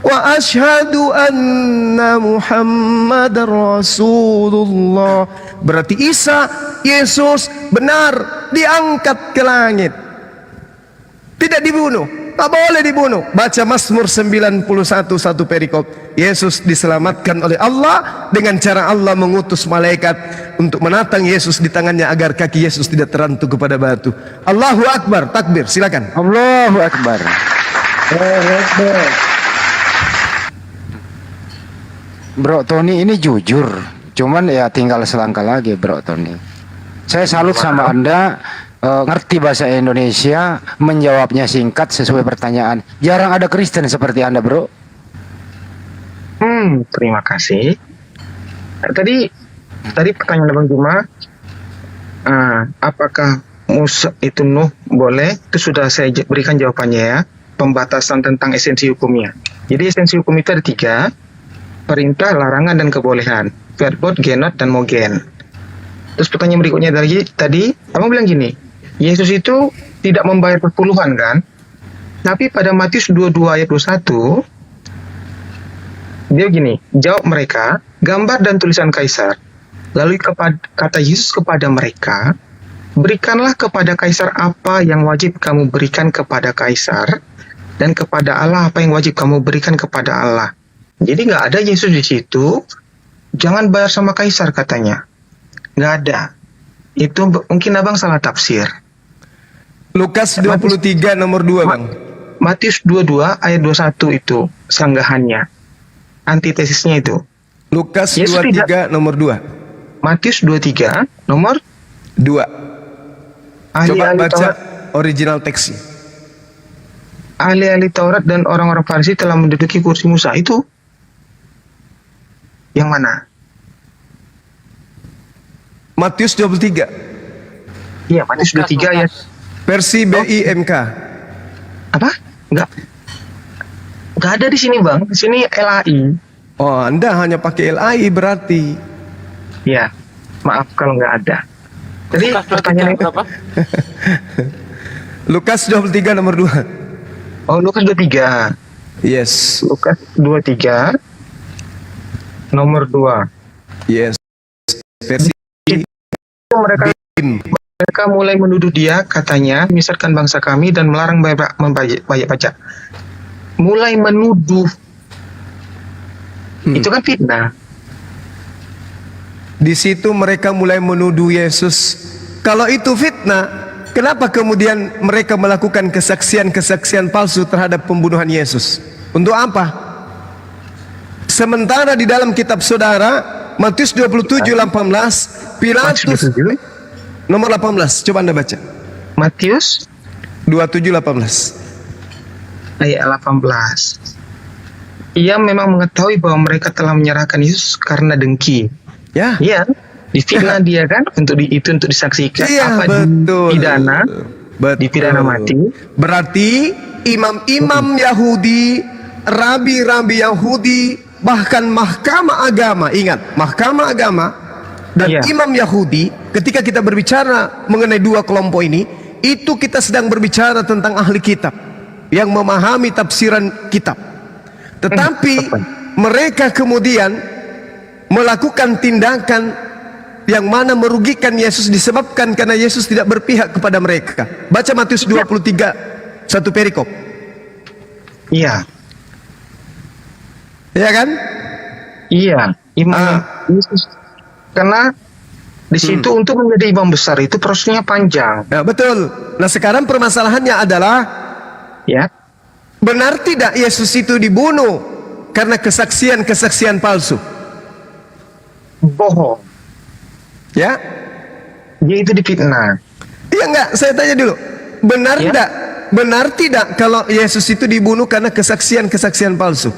wa asyhadu anna Muhammadar Rasulullah. Berarti Isa, Yesus benar diangkat ke langit. Tidak dibunuh. Tak boleh dibunuh. Baca Mazmur 91 satu perikop. Yesus diselamatkan oleh Allah dengan cara Allah mengutus malaikat untuk menatang Yesus di tangannya agar kaki Yesus tidak terantuk kepada batu. Allahu Akbar, takbir, silakan. Allahu Akbar. Bro Tony ini jujur, cuman ya tinggal selangkah lagi Bro Tony. Saya salut sama Anda, ngerti bahasa Indonesia, menjawabnya singkat sesuai pertanyaan. Jarang ada Kristen seperti Anda, Bro. Terima kasih. Tadi pertanyaan Bang Juma, apakah Musa itu Nuh boleh? Itu sudah saya berikan jawabannya ya. Pembatasan tentang esensi hukumnya. Jadi esensi hukum itu ada 3: perintah, larangan, dan kebolehan. Verbot, genot, dan mogen. Terus pertanyaan berikutnya tadi, abang bilang gini, Yesus itu tidak membayar perpuluhan kan? Tapi pada Matius 22 ayat 21, dia gini, jawab mereka, gambar dan tulisan kaisar. Lalu kata Yesus kepada mereka, berikanlah kepada kaisar apa yang wajib kamu berikan kepada kaisar, dan kepada Allah apa yang wajib kamu berikan kepada Allah. Jadi nggak ada Yesus di situ, jangan bayar sama kaisar katanya. Nggak ada. Itu mungkin abang salah tafsir. Lukas 23 nomor 2, Bang. Matius 22 ayat 21 itu sanggahannya. Antitesisnya itu. Lukas Yesus 23 nomor 2. Matius 23 nomor 2. Coba ahli-ahli baca Taurat, original teksnya. ahli-ahli Taurat dan orang-orang Farisi telah menduduki kursi Musa. Itu yang mana? Matius 23. Iya, Matius 23 ayat Versi BIMK. apa? Enggak ada di sini, Bang. Di sini LAI. Oh, Anda hanya pakai LAI berarti. Ya, maaf kalau nggak ada. Jadi pertanyaan berapa? Lukas 23 nomor 2. Oh, Lukas 23. Yes. Lukas 23 nomor 2. Yes. Versi Mereka mulai menuduh dia, katanya, menyesatkan bangsa kami dan melarang membayar pajak. Mulai menuduh. Itu kan fitnah. Di situ mereka mulai menuduh Yesus. Kalau itu fitnah, kenapa kemudian mereka melakukan kesaksian-kesaksian palsu terhadap pembunuhan Yesus? Untuk apa? Sementara di dalam kitab saudara, Matius 27:18, Pilatus nomor 18, coba Anda baca. Matius 27:18. ayat 18. Ia memang mengetahui bahwa mereka telah menyerahkan Yesus karena dengki. Ya. Iya, difitnah dia kan untuk disaksikan, Iya, apa betul. dipidana, Betul. dipidana mati. Berarti imam-imam Yahudi, rabi-rabi Yahudi, bahkan mahkamah agama, ingat, mahkamah agama dan Iya. imam Yahudi, ketika kita berbicara mengenai dua kelompok ini, itu kita sedang berbicara tentang ahli kitab yang memahami tafsiran kitab. Tetapi mereka kemudian melakukan tindakan yang mana merugikan Yesus disebabkan karena Yesus tidak berpihak kepada mereka. Baca Matius 23 satu perikop. Iya, Ya kan? iya, imam Yesus. Karena di situ untuk menjadi imam besar itu prosesnya panjang. Ya, betul. Nah, sekarang permasalahannya adalah Ya, benar tidak Yesus itu dibunuh karena kesaksian-kesaksian palsu? bohong. Ya? Dia itu difitnah. Iya enggak? Saya tanya dulu. Benar Ya. tidak? Benar tidak kalau Yesus itu dibunuh karena kesaksian-kesaksian palsu?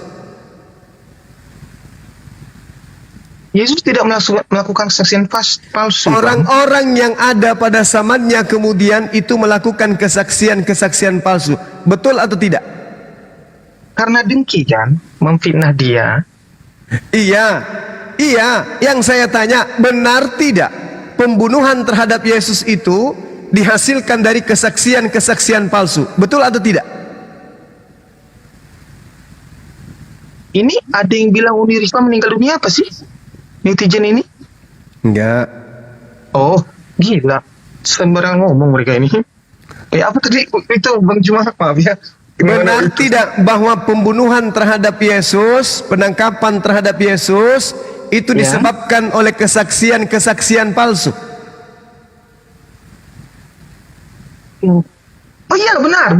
Yesus tidak melakukan kesaksian palsu. Bang. Orang-orang yang ada pada zamannya kemudian itu melakukan kesaksian-kesaksian palsu. Betul atau tidak? Karena dengki kan, memfitnah dia. Iya. Iya, yang saya tanya, benar tidak pembunuhan terhadap Yesus itu dihasilkan dari kesaksian-kesaksian palsu? Betul atau tidak? Ini ada yang bilang Uni Risma meninggal dunia apa sih? Netizen ini? Enggak. Oh, gila. Sembarang ngomong mereka ini. Apa tadi itu Bang Juma? Maaf ya. Benar tidak bahwa pembunuhan terhadap Yesus, penangkapan terhadap Yesus itu Ya. disebabkan oleh kesaksian-kesaksian palsu? Oh iya, benar.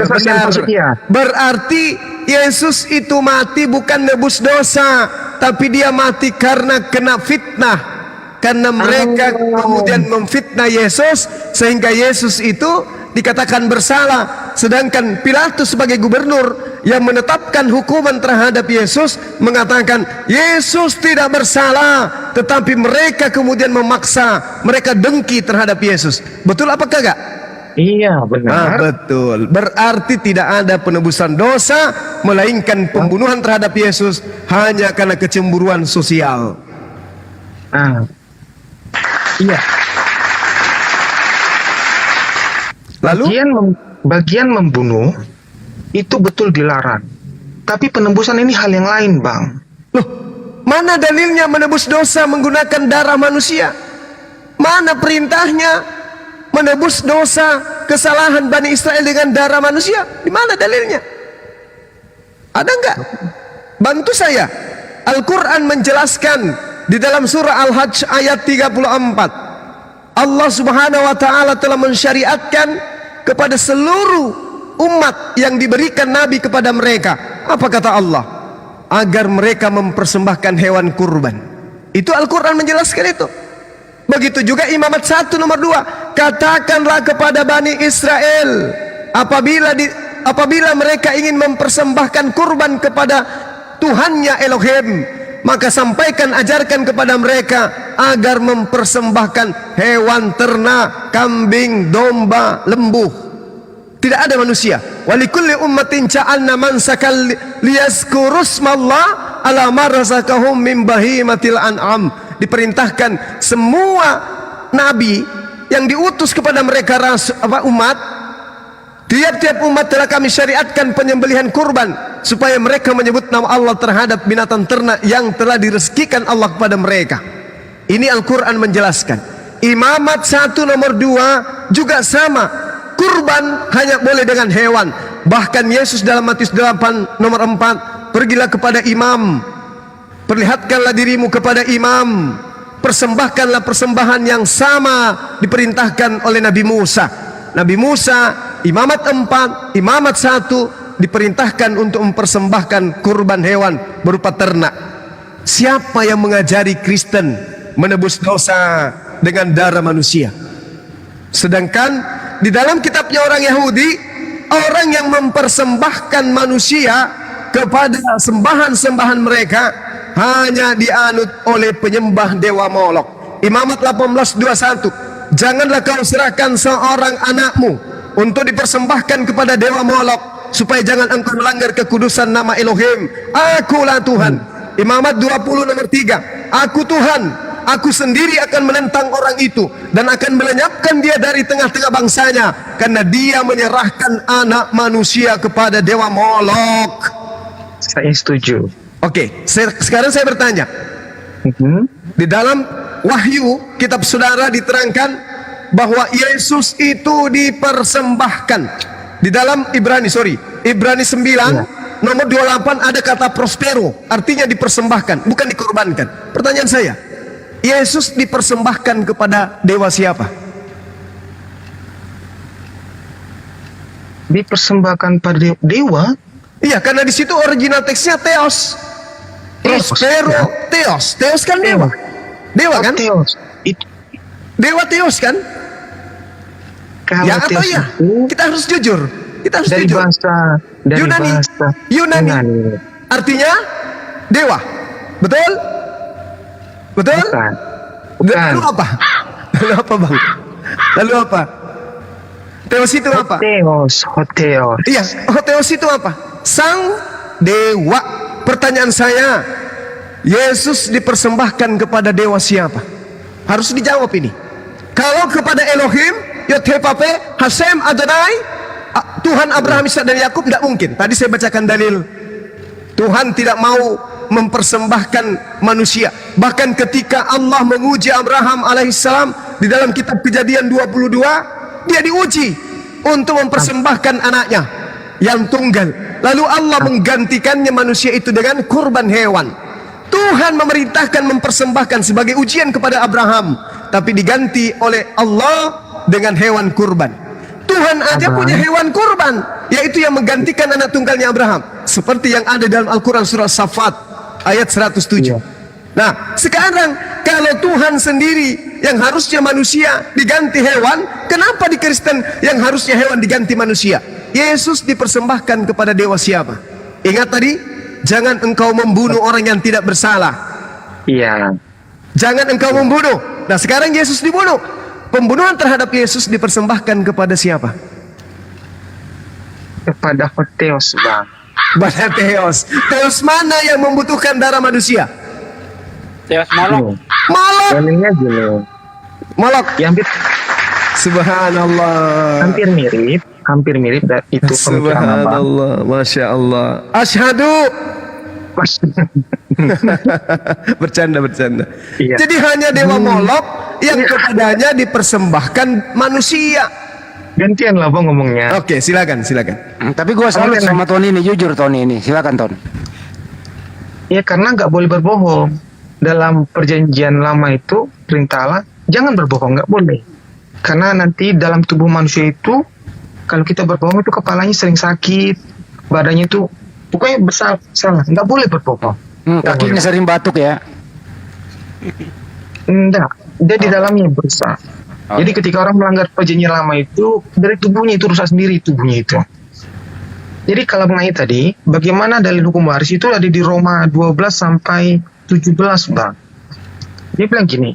Kesaksian palsu, iya. Berarti Yesus itu mati bukan nebus dosa, tapi dia mati karena kena fitnah. Karena mereka kemudian memfitnah Yesus sehingga Yesus itu dikatakan bersalah. Sedangkan Pilatus sebagai gubernur yang menetapkan hukuman terhadap Yesus mengatakan Yesus tidak bersalah, tetapi mereka kemudian memaksa, mereka dengki terhadap Yesus. Betul apakah enggak? Iya, benar. Betul. Berarti tidak ada penebusan dosa, melainkan pembunuhan terhadap Yesus hanya karena kecemburuan sosial. Iya. Lalu Bagian membunuh itu betul dilarang. Tapi penebusan ini hal yang lain, Bang. loh, mana dalilnya menebus dosa menggunakan darah manusia? Mana perintahnya menebus dosa kesalahan Bani Israel dengan darah manusia? Di mana dalilnya? Ada enggak? Bantu saya. Al-Quran menjelaskan di dalam surah Al-Hajj ayat 34. Allah subhanahu wa ta'ala telah mensyariatkan kepada seluruh umat yang diberikan Nabi kepada mereka. Apa kata Allah? Agar mereka mempersembahkan hewan kurban. Itu Al-Quran menjelaskan itu. Begitu juga Imamat 1 nomor 2. Katakanlah kepada Bani Israel, apabila mereka ingin mempersembahkan kurban kepada Tuhannya Elohim, maka sampaikan, ajarkan kepada mereka agar mempersembahkan hewan ternak, kambing, domba, lembu. Tidak ada manusia. Walikulli ummatin ja'alna mansakan liyazkurusmallah ala ma razaqahum min bahimatil an'am. Diperintahkan semua nabi yang diutus kepada mereka umat, tiap-tiap umat telah kami syariatkan penyembelihan kurban supaya mereka menyebut nama Allah terhadap binatang ternak yang telah direzekikan Allah kepada mereka. Ini Al-Quran menjelaskan. Imamat 1 nomor 2 juga sama. Kurban hanya boleh dengan hewan. Bahkan Yesus dalam Matius 8 nomor 4, pergilah kepada imam, perlihatkanlah dirimu kepada imam, persembahkanlah persembahan yang sama diperintahkan oleh Nabi Musa. Nabi Musa, Imamat 4, Imamat 1 diperintahkan untuk mempersembahkan kurban hewan berupa ternak. Siapa yang mengajari Kristen menebus dosa dengan darah manusia? Sedangkan di dalam kitabnya orang Yahudi, orang yang mempersembahkan manusia kepada sembahan-sembahan mereka hanya dianut oleh penyembah dewa Molok. Imamat 18:21. Janganlah kau serahkan seorang anakmu untuk dipersembahkan kepada dewa Molok, supaya jangan engkau melanggar kekudusan nama Elohim. Akulah Tuhan. Imamat 20 nomor 3. Aku Tuhan, aku sendiri akan menentang orang itu dan akan melenyapkan dia dari tengah-tengah bangsanya, karena dia menyerahkan anak manusia kepada dewa Molok. Saya setuju. Oke, sekarang saya bertanya. Di dalam Wahyu kitab saudara diterangkan bahwa Yesus itu dipersembahkan. Di dalam Ibrani 9 nomor 28 ada kata prospero, artinya dipersembahkan, bukan dikorbankan. Pertanyaan saya, Yesus dipersembahkan kepada dewa siapa? Dipersembahkan pada dewa. Iya, karena di situ original teksnya theos. Prospero, theos. Theos kan dewa. Dewa kan? Theos. Itu Dewa theos kan? kalau Ya atau Theos ya? itu Kita harus jujur. Kita harus dari jujur. bahasa Yunani. Artinya dewa. Betul? Betul? Bukan. Bukan. Lalu apa? Lalu apa, Bang? Lalu apa? Theos itu apa? Hoteos. Iya, Theos itu apa? Sang dewa. Pertanyaan saya, Yesus dipersembahkan kepada dewa siapa? Harus dijawab ini. Kalau kepada Elohim, Yod-Heh-Vav-Heh, Hashem, Adonai, Tuhan Abraham, Ishak dan Yakub, tidak mungkin. Tadi saya bacakan dalil. Tuhan tidak mau mempersembahkan manusia. Bahkan ketika Allah menguji Abraham alaihissalam di dalam kitab Kejadian 22, dia diuji untuk mempersembahkan anaknya yang tunggal. Lalu Allah menggantikannya manusia itu dengan kurban hewan. Tuhan memerintahkan mempersembahkan sebagai ujian kepada Abraham, tapi diganti oleh Allah dengan hewan kurban. Tuhan aja punya hewan kurban, yaitu yang menggantikan anak tunggalnya Abraham, seperti yang ada dalam Al-Quran surah Safat ayat 107. Nah, sekarang kalau Tuhan sendiri yang harusnya manusia diganti hewan, kenapa di Kristen yang harusnya hewan diganti manusia? Yesus dipersembahkan kepada dewa siapa? Ingat tadi, jangan engkau membunuh orang yang tidak bersalah. Iya. Jangan engkau membunuh. Nah, sekarang Yesus dibunuh. Pembunuhan terhadap Yesus dipersembahkan kepada siapa? Kepada Hoteos, Bang. Kepada Theos. Theos mana yang membutuhkan darah manusia? Theos Molok. Molok. Dalilnya gini. Molok. Ya, Subhanallah. hampir mirip itu pemikiran Abang. Subhanallah, Masya Allah. Asyhadu. Bercanda. Iya. Jadi hanya dewa Molok yang kepadanya dipersembahkan manusia. Gantian lah Bang ngomongnya. Oke, silakan. Tapi gua salut sama Tony ini, jujur Tony ini. Silakan Ton. Ya karena nggak boleh berbohong. Dalam perjanjian lama itu perintah Allah jangan berbohong, nggak boleh. Karena nanti dalam tubuh manusia itu kalau kita berbohong itu kepalanya sering sakit, badannya itu pokoknya salah, nggak boleh berbohong. Kakinya sering batuk ya. Enggak, dia di dalamnya berusaha. Jadi ketika orang melanggar perjanjian lama itu dari tubuhnya itu rusak sendiri tubuhnya itu. Jadi kalau mengenai tadi, bagaimana dalil hukum waris itu ada di Roma 12 sampai 17, Bang. Dia bilang gini,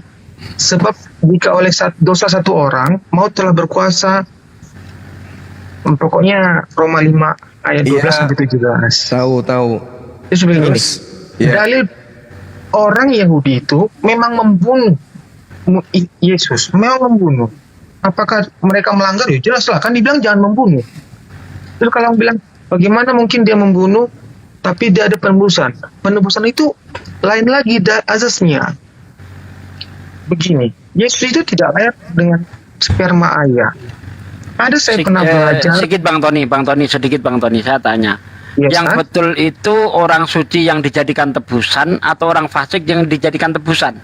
sebab jika oleh dosa satu orang, maut telah berkuasa. Pokoknya Roma 5 ayat 12 sampai 17. Tahu. Dia sebenarnya gini, dalil orang Yahudi itu memang membunuh Yesus, memang membunuh. Apakah mereka melanggar? Ya jelas lah, kan dibilang jangan membunuh. Terus kalau bilang bagaimana mungkin dia membunuh tapi dia ada penebusan. Penebusan itu lain lagi azasnya. Begini, Yesus itu tidak layak dengan sperma ayah. Ada saya pernah belajar. Sedikit Bang Tony, saya tanya. Yes, yang betul itu orang suci yang dijadikan tebusan atau orang fasik yang dijadikan tebusan?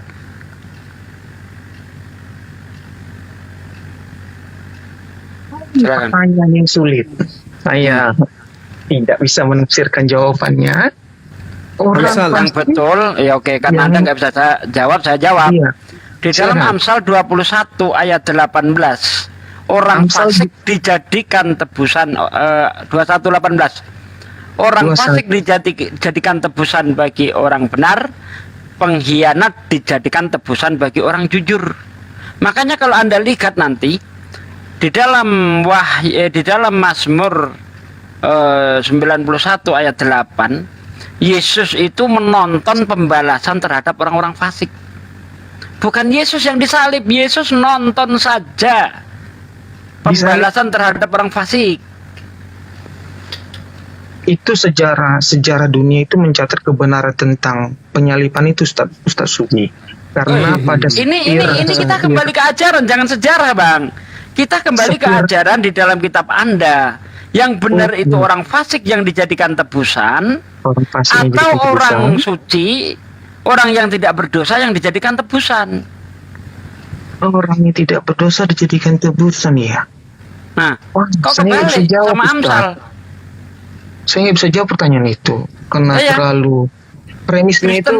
Pertanyaan yang sulit. Saya tidak bisa menafsirkan jawabannya. Yang betul, ya oke, karena Anda nggak bisa saya jawab. Iya. Di dalam Amsal 21 ayat 18, orang fasik dijadikan tebusan. 21:18. Orang fasik dijadikan tebusan bagi orang benar, pengkhianat dijadikan tebusan bagi orang jujur. Makanya kalau Anda lihat nanti di dalam Mazmur 91 ayat 8, Yesus itu menonton pembalasan terhadap orang-orang fasik. Bukan Yesus yang disalib, Yesus nonton saja pembalasan terhadap orang fasik. Itu sejarah dunia itu mencatat kebenaran tentang penyalipan itu, Ustaz Sugi. Karena pada ini kita kembali ke ajaran, jangan sejarah, Bang. Kita kembali ke ajaran di dalam kitab Anda. Yang benar itu orang fasik yang dijadikan tebusan, Orang fasik yang atau dijadikan orang tebusan. suci, orang yang tidak berdosa yang dijadikan tebusan. Orang yang tidak berdosa dijadikan tebusan ya. Nah, Wah, kok saya nggak bisa kebalik jawab, sama Ustaz. Amsal? Saya nggak bisa jawab pertanyaan itu karena Iya. terlalu premisnya itu.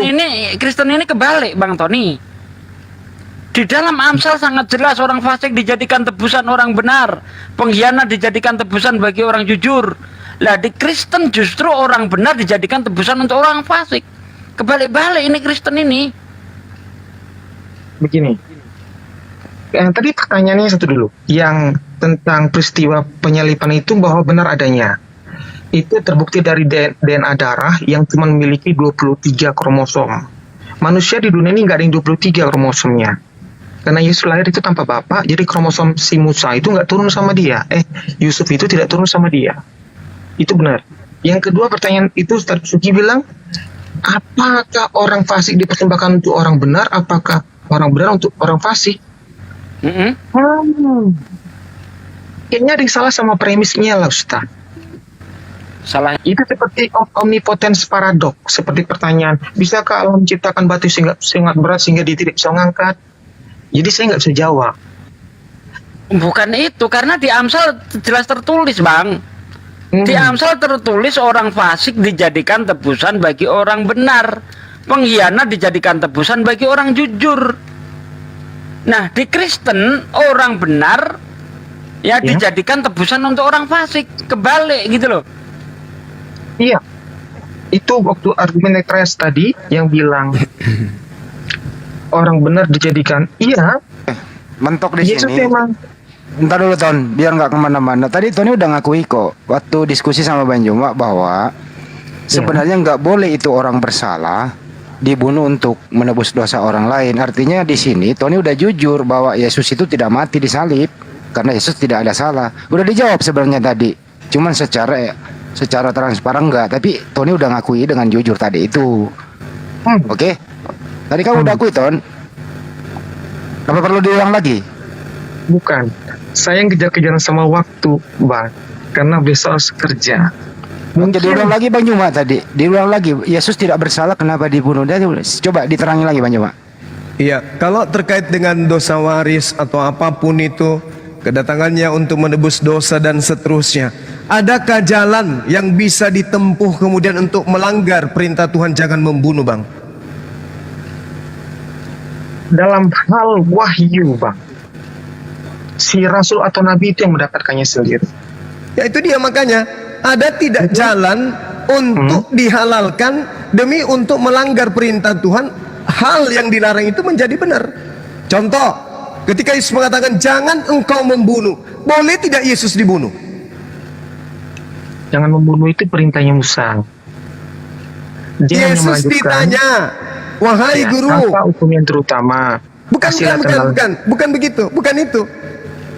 Kristen ini kebalik, Bang Tony. Di dalam Amsal sangat jelas orang fasik dijadikan tebusan orang benar, pengkhianat dijadikan tebusan bagi orang jujur. Lah di Kristen justru orang benar dijadikan tebusan untuk orang fasik. Kebalik-balik ini Kristen ini. Begini. Tadi pertanyaannya satu dulu, yang tentang peristiwa penyalipan itu bahwa benar adanya. Itu terbukti dari DNA darah yang cuma memiliki 23 kromosom. Manusia di dunia ini nggak ada yang 23 kromosomnya. Karena Yesus lahir itu tanpa bapak, jadi kromosom si Musa itu nggak turun sama dia. Yusuf itu tidak turun sama dia. Itu benar. Yang kedua pertanyaan itu Ustaz Suki bilang, apakah orang fasik dipersembahkan untuk orang benar? Apakah orang benar untuk orang fasik? Kayaknya ada yang salah sama premisnya lah Ustaz. Salah. Itu seperti omnipotence paradox, seperti pertanyaan, bisakah Allah menciptakan batu sangat berat sehingga dia tidak bisa mengangkat? Jadi saya nggak bisa jawab. Bukan itu, karena di Amsal jelas tertulis, Bang. Di Amsal tertulis orang fasik dijadikan tebusan bagi orang benar, pengkhianat dijadikan tebusan bagi orang jujur. Nah, di Kristen orang benar ya dijadikan tebusan untuk orang fasik, kebalik gitu loh. Iya, itu waktu argumen Netres tadi yang bilang orang benar dijadikan, iya. Mentok di Yesus sini. memang. Ntar dulu Ton, biar nggak kemana-mana. Tadi Tony udah ngakui kok waktu diskusi sama Bang Juma bahwa sebenarnya nggak boleh itu orang bersalah dibunuh untuk menebus dosa orang lain. Artinya di sini Tony udah jujur bahwa Yesus itu tidak mati disalib karena Yesus tidak ada salah. Udah dijawab sebenarnya tadi. Cuman secara transparan enggak, tapi Tony udah ngakui dengan jujur tadi itu. Oke. Tadi kamu udah akui, Ton. Apa perlu diulang lagi? Bukan. Saya yang kejar-kejaran sama waktu, Bang. Karena besok harus kerja. Mungkin diulang lagi Bang Juma tadi. Diulang lagi. Yesus tidak bersalah, kenapa dibunuh? Coba diterangi lagi Bang Juma. Iya, kalau terkait dengan dosa waris atau apapun itu, kedatangannya untuk menebus dosa dan seterusnya, adakah jalan yang bisa ditempuh kemudian untuk melanggar perintah Tuhan jangan membunuh, Bang? Dalam hal wahyu, Bang, si Rasul atau Nabi itu yang mendapatkannya sendiri. Ya itu dia, makanya ada tidak jalan untuk dihalalkan demi untuk melanggar perintah Tuhan, hal yang dilarang itu menjadi benar. Contoh, ketika Yesus mengatakan jangan engkau membunuh, boleh tidak Yesus dibunuh? Jangan membunuh itu perintahnya Musa. Dia hanya Yesus melanjutkan, ditanya, wahai guru, apa hukum yang terutama? bukan begitu, bukan itu.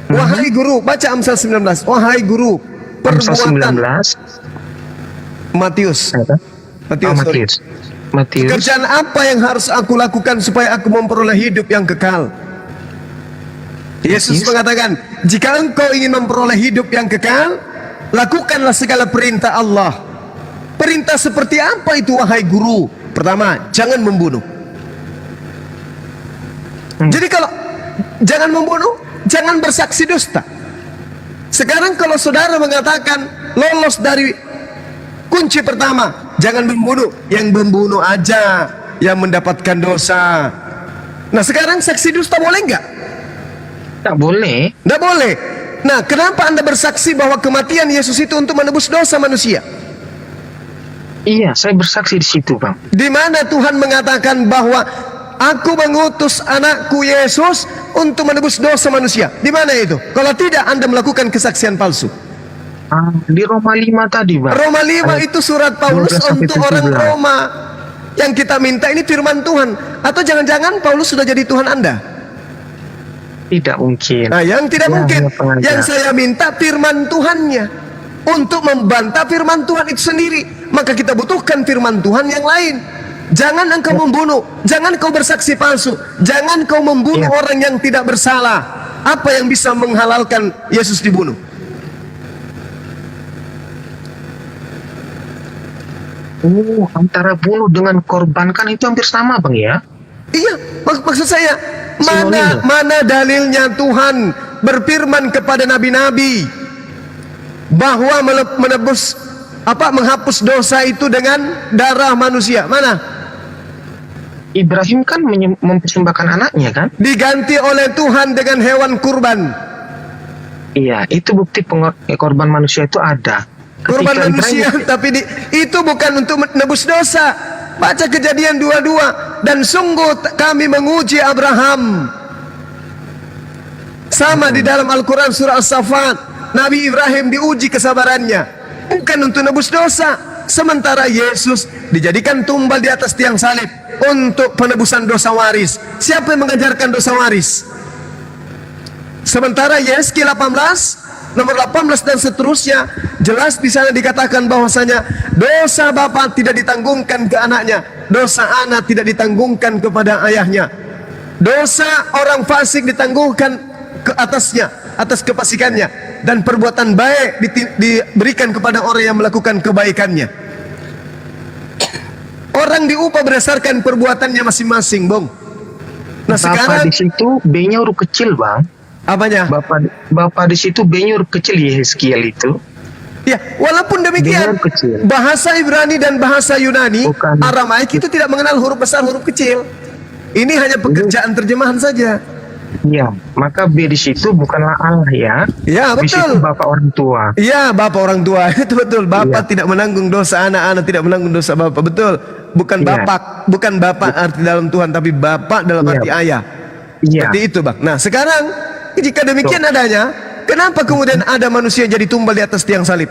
Wahai guru, baca Amsal 19. Wahai guru, Amsal perbuatan 19. Matius. Matius. Pekerjaan apa yang harus aku lakukan supaya aku memperoleh hidup yang kekal? Yesus mengatakan, jika engkau ingin memperoleh hidup yang kekal, lakukanlah segala perintah Allah. Perintah seperti apa itu, wahai guru? Pertama, jangan membunuh. Jadi kalau jangan membunuh, jangan bersaksi dusta. Sekarang kalau saudara mengatakan lolos dari kunci pertama, jangan membunuh, yang membunuh aja yang mendapatkan dosa. Nah sekarang saksi dusta boleh nggak? Tak boleh. Nggak boleh. Nah kenapa Anda bersaksi bahwa kematian Yesus itu untuk menebus dosa manusia? Iya, saya bersaksi di situ, Bang. Di mana Tuhan mengatakan bahwa aku mengutus anakku Yesus untuk menebus dosa manusia? Di mana itu? Kalau tidak, Anda melakukan kesaksian palsu. Di Roma 5 tadi, Bang. Roma 5 itu surat Paulus 12 untuk sampai orang 17. Roma. Yang kita minta ini firman Tuhan. Atau jangan-jangan Paulus sudah jadi Tuhan Anda? Tidak mungkin. Nah, yang tidak Ya, mungkin. hanya pengajar. Yang saya minta firman Tuhannya. Untuk membantah firman Tuhan itu sendiri, maka kita butuhkan firman Tuhan yang lain. Jangan engkau membunuh, jangan kau bersaksi palsu, jangan kau membunuh orang yang tidak bersalah. Apa yang bisa menghalalkan Yesus dibunuh? Oh, antara bunuh dengan korbankan itu hampir sama, Bang ya? Iya, maksud saya, Sinonim. mana dalilnya Tuhan berfirman kepada nabi-nabi bahwa menebus menghapus dosa itu dengan darah manusia? Mana? Ibrahim kan mempersembahkan anaknya kan? Diganti oleh Tuhan dengan hewan kurban. Iya, itu bukti korban manusia itu ada. Kurban Ketika manusia, Ibrahim- tapi itu bukan untuk menebus dosa. Baca Kejadian 22. Dan sungguh kami menguji Abraham. Sama di dalam Al-Quran surah As-Saffat, Nabi Ibrahim diuji kesabarannya, bukan untuk nebus dosa. Sementara Yesus dijadikan tumbal di atas tiang salib untuk penebusan dosa waris. Siapa yang mengajarkan dosa waris? Sementara Yeskiel 18 nomor 18 dan seterusnya jelas di sana dikatakan bahwasanya dosa bapa tidak ditanggungkan ke anaknya, dosa anak tidak ditanggungkan kepada ayahnya, dosa orang fasik ditangguhkan ke atasnya, atas kefasikannya, dan perbuatan baik diberikan kepada orang yang melakukan kebaikannya. Orang diupah berdasarkan perbuatannya masing-masing, Bung. Nah, Bapak sekarang di situ B-nya huruf kecil, Bang. apanya? Bapak di situ B-nya huruf kecil, Yeskiel itu. Ya, walaupun demikian, Dengan kecil. bahasa Ibrani dan bahasa Yunani, Bukan. Aramaik itu tidak mengenal huruf besar, huruf kecil. Ini hanya pekerjaan terjemahan saja. Iya, maka B di situ bukanlah Allah ya. Ya, Di situ betul. Bapak orang tua. Iya, bapak orang tua itu betul. Bapak Iya. tidak menanggung dosa anak, anak tidak menanggung dosa bapak. Betul. Bukan Iya. bukan bapak arti dalam Tuhan, tapi bapak dalam Iya. arti ayah. Iya. Seperti itu, Bang. Nah, sekarang jika demikian adanya, kenapa kemudian ada manusia jadi tumbal di atas tiang salib?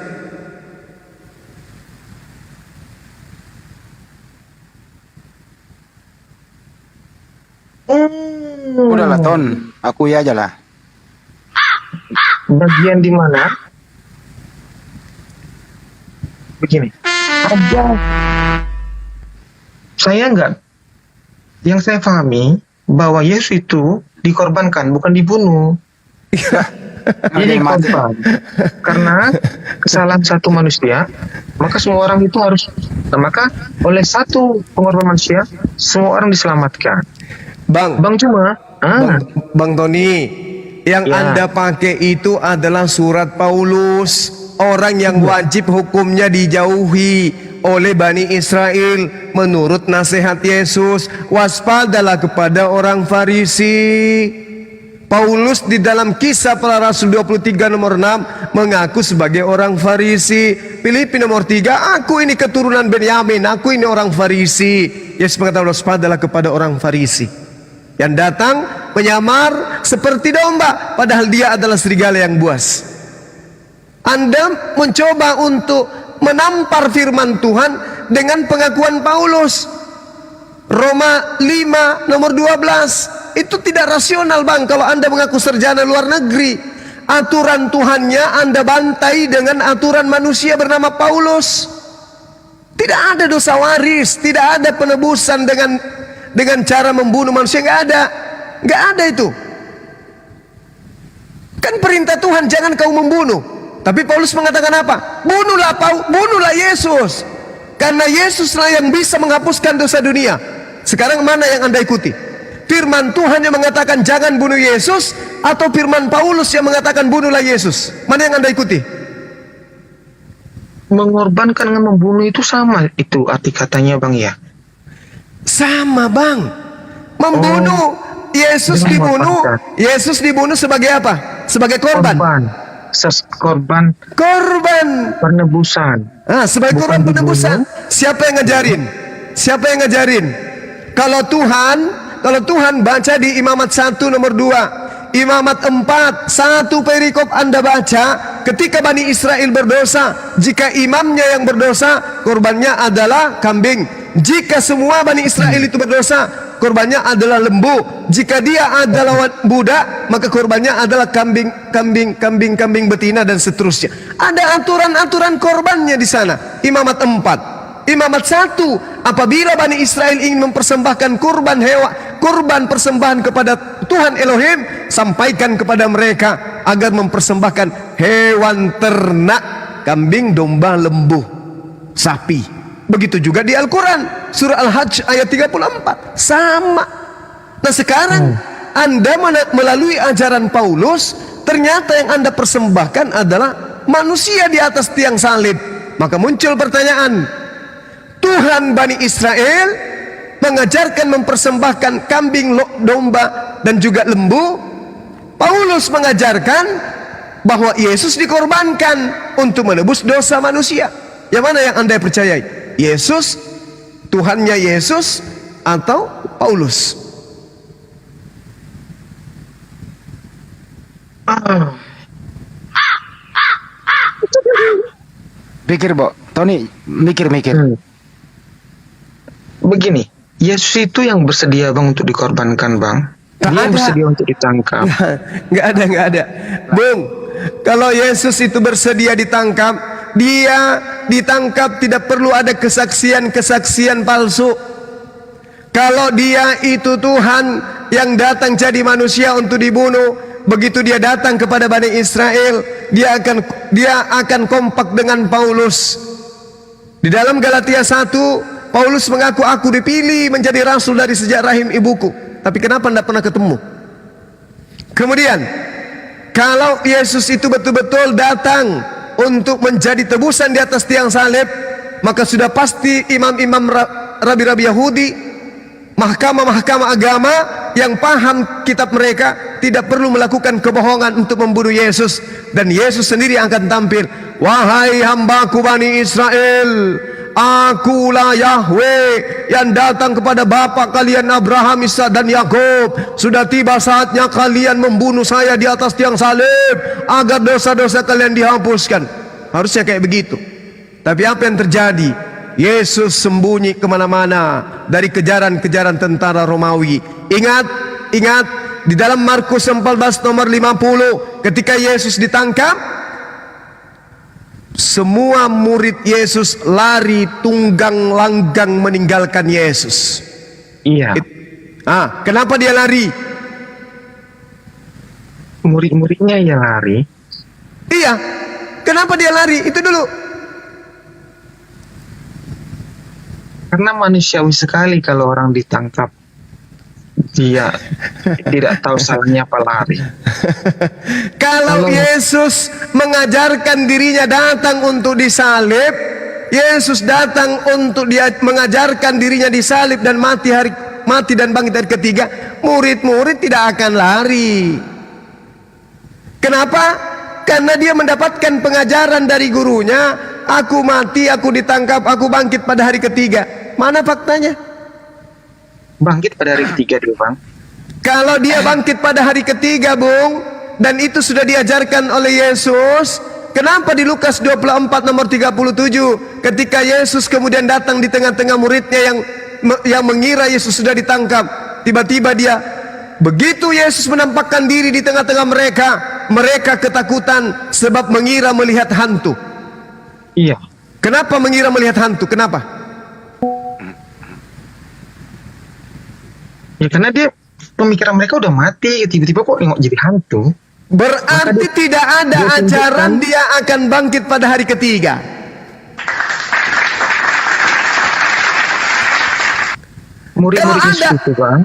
Udahlah Ton, akui aja lah. Bagian di mana? Begini. Ada. Saya enggak. Yang saya pahami bahwa Yesus itu dikorbankan, bukan dibunuh. Jadi Mati. korban. Karena kesalahan satu manusia, maka semua orang itu harus. Nah, maka oleh satu pengorbanan manusia, semua orang diselamatkan. Bang, Bang cuma, Bang Tony, yang Ya. Anda pakai itu adalah surat Paulus, orang yang wajib hukumnya dijauhi oleh Bani Israel menurut nasihat Yesus. Waspadalah kepada orang Farisi. Paulus di dalam Kisah Para Rasul 23 nomor 6 mengaku sebagai orang Farisi. Filipi nomor 3, aku ini keturunan Benyamin, aku ini orang Farisi. Yesus mengatakan waspadalah kepada orang Farisi yang datang menyamar seperti domba, padahal dia adalah serigala yang buas. Anda mencoba untuk menampar firman Tuhan dengan pengakuan Paulus. Roma 5 nomor 12. Itu tidak rasional, Bang, kalau Anda mengaku sarjana luar negeri. Aturan Tuhannya Anda bantai dengan aturan manusia bernama Paulus. Tidak ada dosa waris, tidak ada penebusan dengan cara membunuh manusia, nggak ada itu. Kan perintah Tuhan jangan kau membunuh. Tapi Paulus mengatakan apa? Bunuhlah Yesus. Karena Yesuslah yang bisa menghapuskan dosa dunia. Sekarang mana yang Anda ikuti? Firman Tuhan yang mengatakan jangan bunuh Yesus, atau firman Paulus yang mengatakan bunuhlah Yesus? Mana yang Anda ikuti? mengorbankan dengan membunuh itu sama, itu arti katanya Bang ya. Sama, Bang. Membunuh. Yesus dibunuh. Yesus dibunuh sebagai apa? Sebagai korban. Korban Penebusan. sebagai korban penebusan. Siapa yang ngajarin? Kalau Tuhan baca di Imamat 1 nomor 2, Imamat 4 1 perikop Anda baca, ketika Bani Israel berdosa, jika imamnya yang berdosa, korbannya adalah kambing. Jika semua Bani Israel itu berdosa, korbannya adalah lembu. Jika dia adalah budak, maka korbannya adalah kambing betina dan seterusnya. Ada aturan-aturan korbannya di sana. Imamat 4. Imamat 1, apabila Bani Israel ingin mempersembahkan kurban persembahan kepada Tuhan Elohim, sampaikan kepada mereka agar mempersembahkan hewan ternak, kambing, domba, lembu, sapi. Begitu juga di Al-Quran, surah Al-Hajj ayat 34, sama. Nah sekarang Anda melalui ajaran Paulus, ternyata yang Anda persembahkan adalah manusia di atas tiang salib. Maka muncul pertanyaan, Tuhan Bani Israel mengajarkan mempersembahkan kambing, domba, dan juga lembu. Paulus mengajarkan bahwa Yesus dikorbankan untuk menebus dosa manusia. Yang mana yang Anda percayai? Yesus, Tuhannya Yesus, atau Paulus? Pikir, Bo. Tony, mikir-mikir. Begini, Yesus itu yang bersedia Bang untuk dikorbankan Bang. Dia yang bersedia untuk ditangkap. Nggak ada. Bung, kalau Yesus itu bersedia ditangkap, dia ditangkap tidak perlu ada kesaksian palsu. Kalau dia itu Tuhan yang datang jadi manusia untuk dibunuh, begitu dia datang kepada Bani Israel, dia akan kompak dengan Paulus. Di dalam Galatia 1, Paulus mengaku, aku dipilih menjadi rasul dari sejak rahim ibuku. Tapi kenapa tidak pernah ketemu? Kemudian, kalau Yesus itu betul-betul datang untuk menjadi tebusan di atas tiang salib, maka sudah pasti imam-imam rabi-rabi Yahudi, mahkamah-mahkamah agama yang paham kitab mereka tidak perlu melakukan kebohongan untuk membunuh Yesus. Dan Yesus sendiri akan tampil, wahai hambaku Bani Israel, akulah Yahweh yang datang kepada bapa kalian Abraham, Ishak dan Yakub. Sudah tiba saatnya kalian membunuh saya di atas tiang salib agar dosa-dosa kalian dihapuskan. Harusnya kayak begitu. Tapi apa yang terjadi? Yesus sembunyi kemana-mana dari kejaran-kejaran tentara Romawi. Ingat, di dalam Markus 14 nomor 50, ketika Yesus ditangkap, semua murid Yesus lari tunggang langgang meninggalkan Yesus. Iya. Kenapa dia lari? Murid-muridnya ya lari. Iya. Kenapa dia lari? Itu dulu. Karena manusiawi sekali kalau orang ditangkap, dia tidak tahu salahnya apa lari. Kalau Yesus mengajarkan dirinya datang untuk disalib, Yesus datang untuk dia mengajarkan dirinya disalib dan mati dan bangkit hari ketiga, murid-murid tidak akan lari. Kenapa? Karena dia mendapatkan pengajaran dari gurunya, aku mati, aku ditangkap, aku bangkit pada hari ketiga. Mana faktanya? Bangkit pada hari ketiga dulu Bang. Kalau dia bangkit pada hari ketiga, Bung, dan itu sudah diajarkan oleh Yesus, kenapa di Lukas 24 nomor 37 ketika Yesus kemudian datang di tengah-tengah muridnya yang mengira Yesus sudah ditangkap, tiba-tiba dia, begitu Yesus menampakkan diri di tengah-tengah mereka, mereka ketakutan sebab mengira melihat hantu. Iya. Kenapa mengira melihat hantu? Kenapa? Ya karena pemikiran mereka udah mati, tiba-tiba kok nengok jadi hantu. Berarti tidak ada ajaran dia akan bangkit pada hari ketiga. Murid-murid Yesus itu Bang.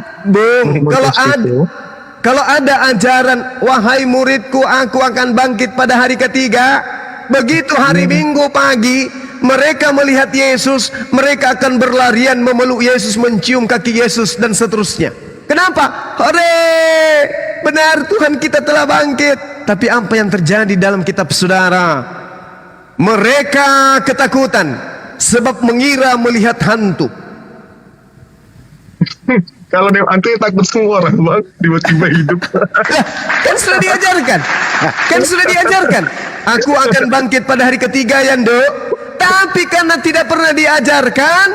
Kalau ada ajaran, wahai muridku, aku akan bangkit pada hari ketiga, begitu hari Minggu pagi mereka melihat Yesus, mereka akan berlarian memeluk Yesus, mencium kaki Yesus dan seterusnya. Kenapa? Hore, benar Tuhan kita telah bangkit. Tapi apa yang terjadi dalam kitab saudara? Mereka ketakutan sebab mengira melihat hantu. Kalau dia hantu ya takut semua orang Bang, tiba-tiba hidup. Kan sudah diajarkan. Aku akan bangkit pada hari ketiga, Yando. Tapi karena tidak pernah diajarkan,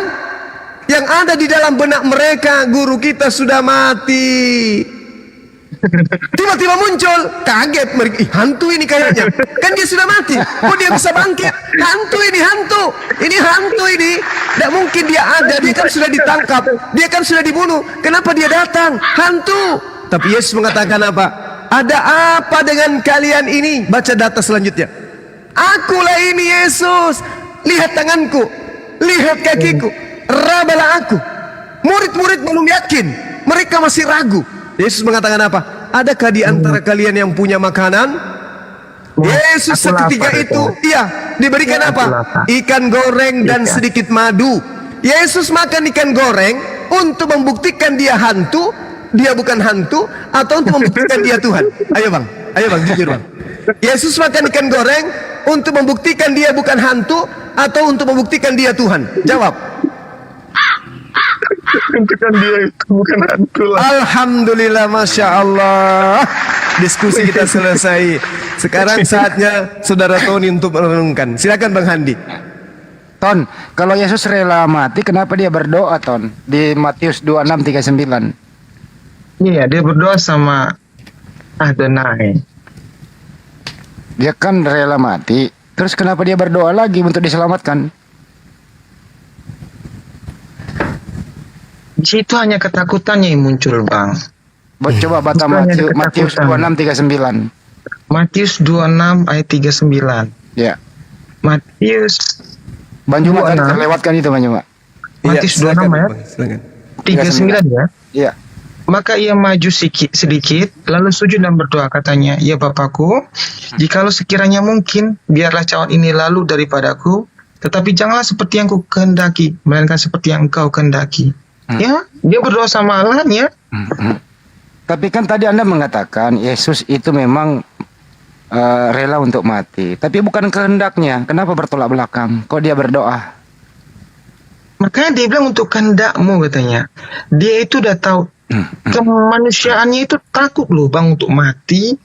yang ada di dalam benak mereka, guru kita sudah mati. Tiba-tiba muncul, kaget mereka, hantu ini kayaknya. Kan dia sudah mati, kok dia bisa bangkit? Hantu ini hantu ini. Tidak mungkin dia ada, dia kan sudah ditangkap, dia kan sudah dibunuh. Kenapa dia datang? Hantu. Tapi Yesus mengatakan apa? Ada apa dengan kalian ini? Baca data selanjutnya. Akulah ini Yesus. Lihat tanganku, lihat kakiku, rabalah aku. Murid-murid belum yakin, mereka masih ragu. Yesus mengatakan apa? Adakah di antara kalian yang punya makanan? Yesus Aku seketika lapar, itu, iya, diberikan Aku apa? lapar. Ikan goreng dan Iya. sedikit madu. Yesus makan ikan goreng untuk membuktikan dia hantu, dia bukan hantu, atau untuk membuktikan dia Tuhan. Ayo bang, jujur bang. Yesus makan ikan goreng untuk membuktikan dia bukan hantu, atau untuk membuktikan dia Tuhan. Jawab. Tentukan dia itu bukan hantu lah. Alhamdulillah, Masya Allah. Diskusi kita selesai. Sekarang saatnya Saudara Tony untuk merenungkan. Silakan Bang Handi. Ton, kalau Yesus rela mati, kenapa dia berdoa, Ton? Di Matius 26:39. Iya, dia berdoa sama Adonai. Dia kan rela mati. Terus kenapa dia berdoa lagi untuk diselamatkan? Di situ hanya ketakutannya yang muncul, Bang. Coba baca Bukannya ada Matius ketakutan. 26:39. Matius 26 ayat 39. Ya. Matius Bang Juma tadi 26. terlewatkan itu, Bang Juma. Matius silakan, 26 ya. Bang, silakan. 39 ya. Iya. Maka ia maju sedikit, lalu sujud dan berdoa, katanya, "Ya Bapakku, jikalau sekiranya mungkin, biarlah cawan ini lalu daripadaku, tetapi janganlah seperti yang ku kehendaki, melainkan seperti yang engkau kehendaki." Ya, dia berdoa sama Allah ya. Tapi kan tadi Anda mengatakan Yesus itu memang rela untuk mati, tapi bukan kehendaknya. Kenapa bertolak belakang? Kok dia berdoa? Makanya dia bilang untuk kehendakmu, katanya. Dia itu udah tahu kemanusiaannya itu takut loh, Bang, untuk mati.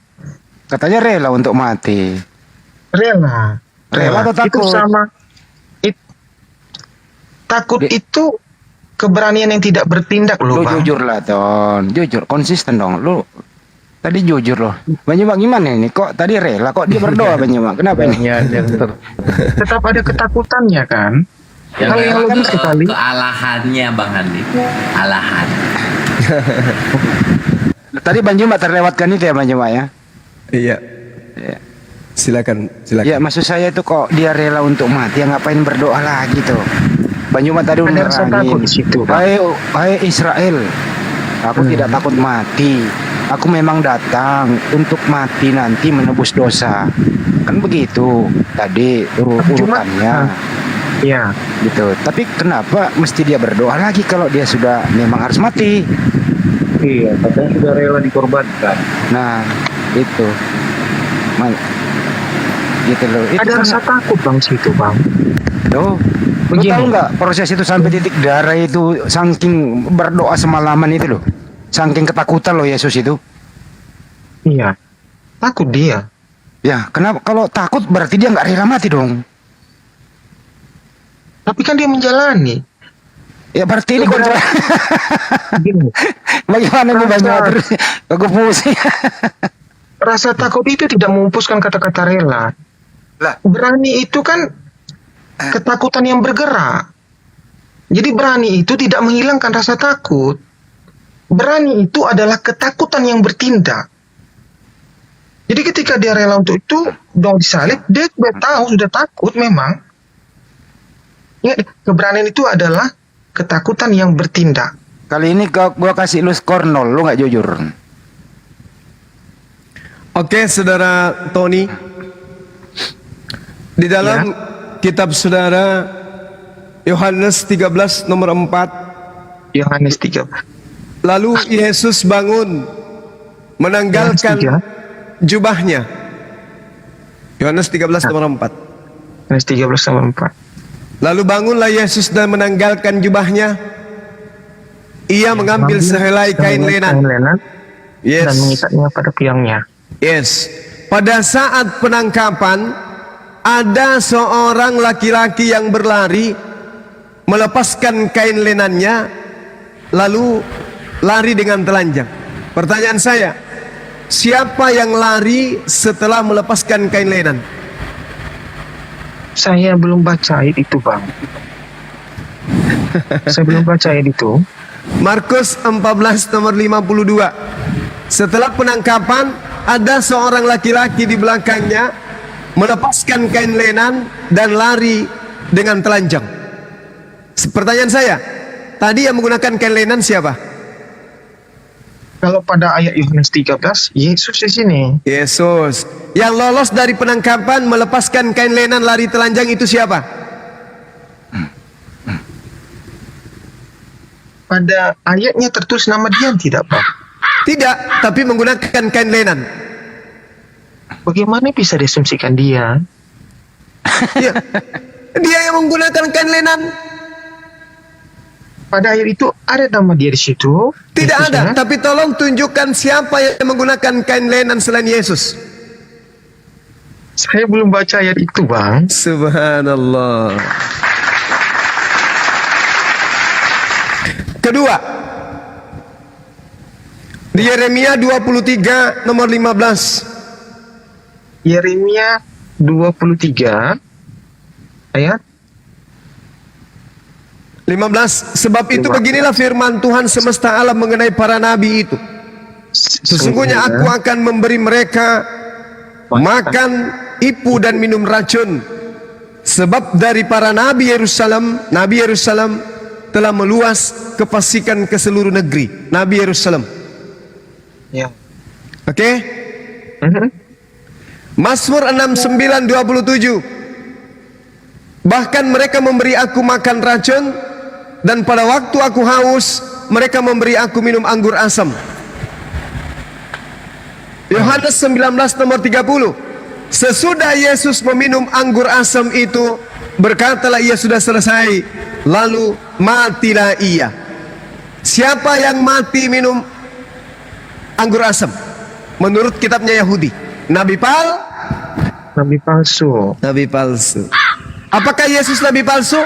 Katanya rela untuk mati. Rela. Rela atau takut? Itu sama. Takut itu keberanian yang tidak bertindak loh, Lu Bang. jujur lah, Ton. Jujur, konsisten dong. Lu tadi jujur loh. Banyak gimana ini? Kok tadi rela? Kok dia berdoa Banyak? Kenapa ini? Ya, tetap ada ketakutannya kan. Yang Hal yang lewat logis sekali. kealahannya Bang Andi. Alahan. Tadi Bang Juma terlewatkan itu ya, Bang Juma ya? Iya. Silakan. Ya, maksud saya itu kok dia rela untuk mati, ya ngapain berdoa lagi tuh? Bang Juma tadi udah Ada rasa takut di situ, Bang. Hai Israel, aku tidak takut mati. Aku memang datang untuk mati nanti menebus dosa. Kan begitu tadi urutannya. Iya. Gitu. Tapi kenapa mesti dia berdoa lagi kalau dia sudah memang harus mati? Iya, katanya sudah rela dikorbankan. Nah, itu. Gitu loh. Itu Ada rasa takut, Bang, situ, Bang. Loh, lu Begini. tahu nggak proses itu sampai titik darah itu saking berdoa semalaman itu loh, saking ketakutan loh Yesus itu. Iya. Takut dia. Ya, kenapa? Kalau takut berarti dia nggak rela mati dong. Tapi kan dia menjalani. Ya berarti ini kontra. Gini, Bagaimana gue banyak terus? Aku pusing. rasa takut itu tidak memupuskan kata-kata rela. Lah. Berani itu kan ketakutan yang bergerak. Jadi berani itu tidak menghilangkan rasa takut. Berani itu adalah ketakutan yang bertindak. Jadi ketika dia rela untuk itu, dong disalib, dia sudah tahu, sudah takut memang. Ingat, keberanian itu adalah ketakutan yang bertindak. Kali ini gua kasih lu skor 0, lu nggak jujur. Oke, Saudara Tony. Di dalam kitab Saudara Yohanes 13 nomor 4, Yohanes 3. lalu Yesus bangun menanggalkan jubahnya. Yohanes 13 nomor 4. Yohanes 13 sama 4. Lalu bangunlah Yesus dan menanggalkan jubahnya. Ia mengambil sehelai kain lenan. dan Yes. mengikatnya pada piangnya. Yes. Pada saat penangkapan, ada seorang laki-laki yang berlari, melepaskan kain lenannya, lalu lari dengan telanjang. Pertanyaan saya, siapa yang lari setelah melepaskan kain lenan? Saya belum baca ayat itu, Bang. Saya belum baca ayat itu. Markus 14 nomor 52. Setelah penangkapan, ada seorang laki-laki di belakangnya melepaskan kain lenan dan lari dengan telanjang. Pertanyaan saya, tadi yang menggunakan kain lenan siapa? Kalau pada ayat Yohanes 13, Yesus di sini. Yesus. Yang lolos dari penangkapan melepaskan kain lenan lari telanjang itu siapa? Pada ayatnya tertulis nama dia tidak, Pak? Tidak, tapi menggunakan kain lenan. Bagaimana bisa diasumsikan dia? Ya. Dia yang menggunakan kain lenan. Pada ayat itu ada nama dia di situ. Tidak ada, Yesusnya. tapi tolong tunjukkan siapa yang menggunakan kain lenan selain Yesus. Saya belum baca ayat itu, Bang. Subhanallah. Kedua, di Yeremia 23 nomor 15. Yeremia 23 ayat 15. Sebab itu beginilah firman Tuhan semesta alam mengenai para nabi itu. Sesungguhnya aku akan memberi mereka makan ipu dan minum racun. Sebab dari para nabi Yerusalem telah meluas kefasikan ke seluruh negeri. Nabi Yerusalem. ya. Oke? Mazmur 69:27. Bahkan mereka memberi aku makan racun, dan pada waktu aku haus, mereka memberi aku minum anggur asam. Yohanes 19 nomor 30. Sesudah Yesus meminum anggur asam itu, berkatalah ia sudah selesai, lalu matilah ia. Siapa yang mati minum anggur asam? Menurut kitabnya Yahudi, nabi Nabi palsu. Apakah Yesus nabi palsu?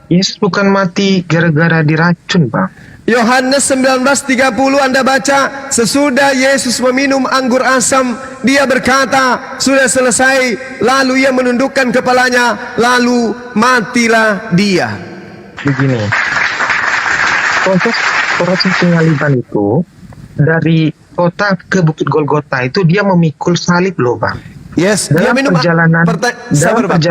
Yesus bukan mati gara-gara diracun, Bang. Yohanes 19:30 Anda baca, sesudah Yesus meminum anggur asam, dia berkata, sudah selesai, lalu ia menundukkan kepalanya, lalu matilah dia. Begini, proses penyaliban itu dari kota ke Bukit Golgota itu dia memikul salib loh, Bang. Yes, dia Dalam minum perjalanan, Sabar, Pak.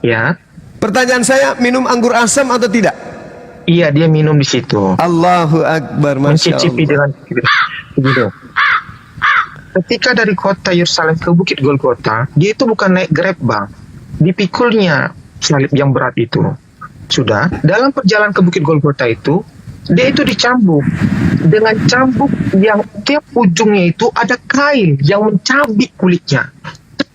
ya, Pertanyaan saya, minum anggur asam atau tidak? iya dia minum di situ, Allahu Akbar, Masya mencicipi Allah. dengan begitu. Ketika dari kota Yerusalem ke Bukit Golgota, dia itu bukan naik Grab, Bang. Dipikulnya salib yang berat itu. Sudah, dalam perjalanan ke Bukit Golgota itu, dia itu dicambuk dengan cambuk yang tiap ujungnya itu ada kain yang mencabik kulitnya.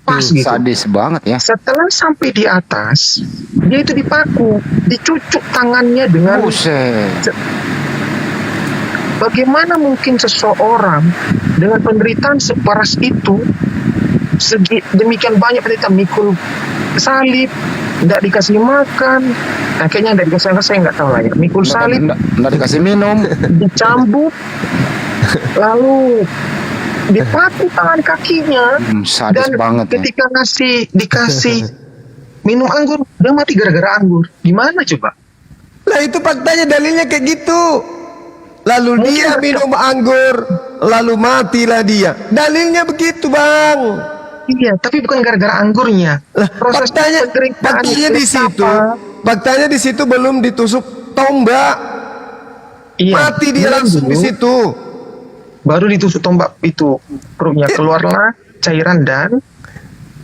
Pas gitu. Sadis banget ya. Setelah sampai di atas, dia itu dipaku, dicucuk tangannya dengan Buset. bagaimana mungkin seseorang dengan penderitaan separas itu, demikian banyak penderitaan, mikul salib, tidak dikasih makan, kayaknya tidak dikasih makan, saya nggak tahu lah ya, mikul salib, Nggak dikasih minum. dicambuk, lalu dipaku tangan kakinya, Sadis dan banget ya. ketika dikasih minum anggur, dia mati gara-gara anggur. Gimana coba? Lah itu faktanya, dalilnya kayak gitu. Lalu dia minum anggur, lalu matilah dia. Dalilnya begitu, Bang. Iya, tapi bukan gara-gara anggurnya. Lah, Proses penderitaan faktanya di situ belum ditusuk tombak. iya, Mati dia belum langsung dulu. di situ. Baru ditusuk tombak itu, perutnya keluarlah cairan dan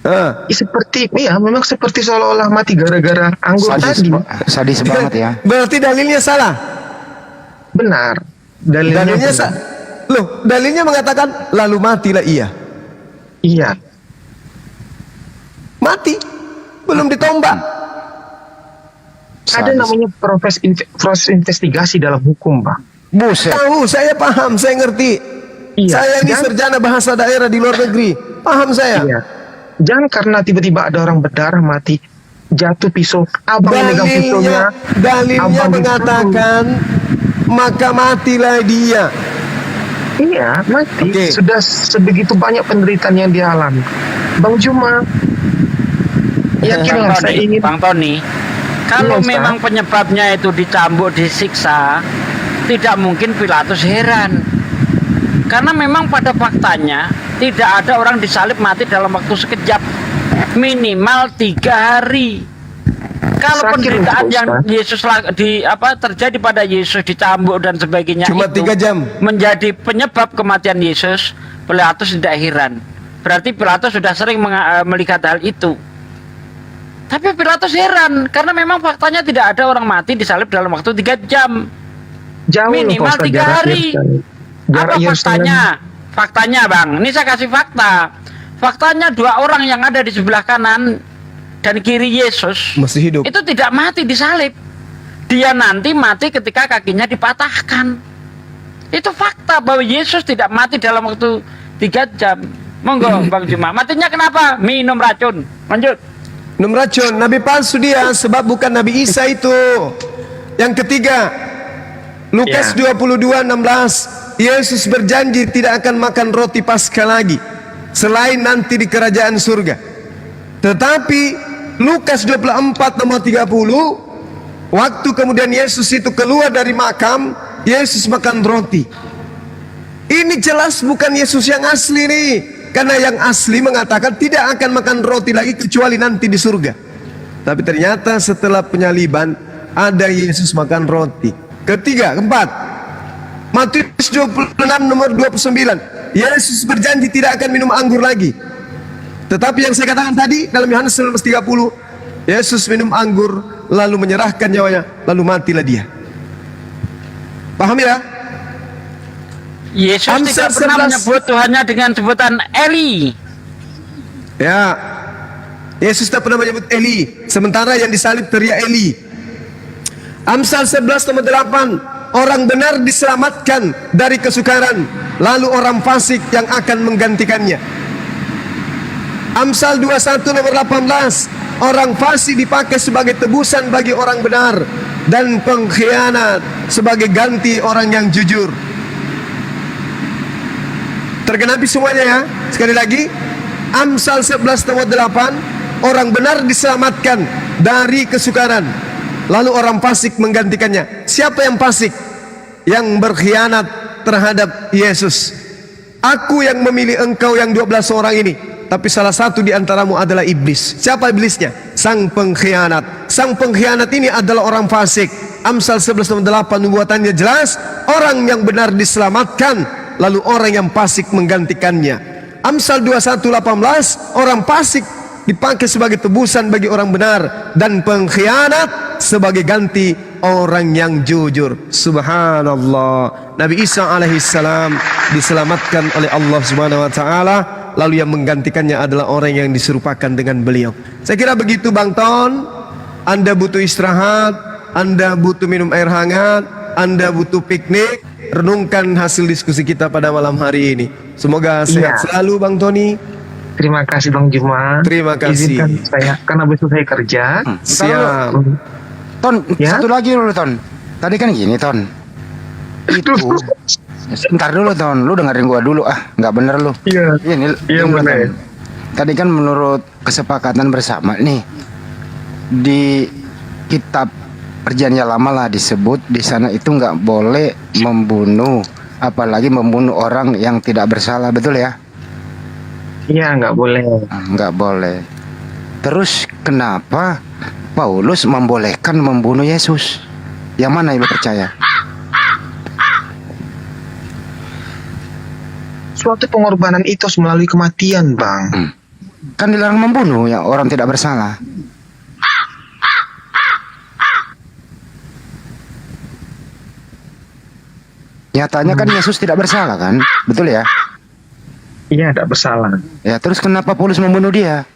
memang seperti seolah-olah mati gara-gara anggur tadi. Sadis banget ya. Berarti dalilnya salah. Benar. Dalilnya benar. Dalilnya mengatakan lalu matilah ia. Iya. Mati, belum ditombak. Ada namanya proses investigasi dalam hukum, Bang. Buset. Tahu, saya paham, saya ngerti. Iya. Saya ini sarjana bahasa daerah di luar negeri. Paham saya. Iya. Jangan karena tiba-tiba ada orang berdarah mati, jatuh pisau, abang yang megang pisaunya, Dalilnya abang mengatakan maka matilah dia. iya, mati. Oke. Sudah sebegitu banyak penderitaan yang dialami. Bang Juma, yakinlah saya ingin. Bang Tony, kalau Iya, Ustaz. memang penyebabnya itu dicambuk, disiksa, tidak mungkin Pilatus heran. Karena memang pada faktanya tidak ada orang disalib mati dalam waktu sekejap, minimal 3 hari. Kalau Sakit penderitaan itu, yang Ustaz. Yesus terjadi pada Yesus, dicambuk dan sebagainya Cuma itu 3 jam. menjadi penyebab kematian Yesus, Pilatus tidak heran. Berarti Pilatus sudah sering melihat hal itu. Tapi Pilatus heran karena memang faktanya tidak ada orang mati disalib dalam waktu 3 jam. Jauh loh, Minimal Pak Ustaz, 3 jarak hari. Yerusalem. Jarak Apa Yerusalem. faktanya? Faktanya Bang, ini saya kasih fakta. Faktanya 2 orang yang ada di sebelah kanan dan kiri Yesus Masih hidup. itu tidak mati disalib. Dia nanti mati ketika kakinya dipatahkan. Itu fakta bahwa Yesus tidak mati dalam waktu 3 jam. Monggo Bang Juma. Matinya kenapa? Minum racun. Lanjut. Minum racun, Nabi palsu dia, sebab bukan Nabi Isa itu. Yang ketiga, Lukas 22:16, Yesus berjanji tidak akan makan roti Paskah lagi selain nanti di kerajaan surga. Tetapi Lukas 24 nomor 30, waktu kemudian Yesus itu keluar dari makam, Yesus makan roti. Ini jelas bukan Yesus yang asli nih, karena yang asli mengatakan tidak akan makan roti lagi kecuali nanti di surga. Tapi ternyata setelah penyaliban ada Yesus makan roti. Ketiga, keempat, Matius 26 nomor 29, Yesus berjanji tidak akan minum anggur lagi. Tetapi yang saya katakan tadi dalam Yohanes 19:30, Yesus minum anggur lalu menyerahkan nyawanya, lalu matilah dia. Paham ya? Yesus Amsal tidak pernah 11. menyebut Tuhannya dengan sebutan Eli. Ya. Yesus tak pernah menyebut Eli, sementara yang disalib teriak Eli. Amsal 11 nomor 8, orang benar diselamatkan dari kesukaran, lalu orang fasik yang akan menggantikannya. Amsal 21 nomor 18, orang fasik dipakai sebagai tebusan bagi orang benar, dan pengkhianat sebagai ganti orang yang jujur. Tergenapi semuanya ya. Sekali lagi, Amsal 11 nomor 8, orang benar diselamatkan dari kesukaran, lalu orang fasik menggantikannya. Siapa yang fasik? Yang berkhianat terhadap Yesus. Aku yang memilih engkau yang 12 orang ini, tapi salah satu di antaramu adalah iblis. Siapa iblisnya? Sang pengkhianat. Sang pengkhianat ini adalah orang fasik. Amsal 11 nomor 8 nubuatannya jelas, orang yang benar diselamatkan, lalu orang yang fasik menggantikannya. Amsal 21:18, orang fasik dipakai sebagai tebusan bagi orang benar, dan pengkhianat sebagai ganti orang yang jujur. Subhanallah. Nabi Isa alaihissalam diselamatkan oleh Allah Subhanahu wa taala, lalu yang menggantikannya adalah orang yang diserupakan dengan beliau. Saya kira begitu Bang Ton. Anda butuh istirahat, Anda butuh minum air hangat, Anda butuh piknik. Renungkan hasil diskusi kita pada malam hari ini. Semoga sehat selalu Bang Tony. Terima kasih Bang Juma. Terima kasih. Izinkan saya, karena besok saya kerja. Siap. Ton, Ya? satu lagi dulu Ton. Tadi kan gini Ton. Itu. Sebentar dulu Ton, lu dengerin gua dulu nggak bener lu. Iya. Ini Iya, dulu, bener. Ton. Tadi kan menurut kesepakatan bersama nih di kitab Perjanjian Lama lah disebut di sana itu nggak boleh membunuh, apalagi membunuh orang yang tidak bersalah, betul ya? Iya, nggak boleh. Nggak boleh. Terus kenapa Paulus membolehkan membunuh Yesus? Yang mana yang lu percaya? Suatu pengorbanan itu melalui kematian, Bang. Kan dilarang membunuh ya orang tidak bersalah. Nyatanya kan Yesus tidak bersalah kan? Betul ya? Iya, tidak bersalah. Ya terus kenapa Paulus membunuh dia?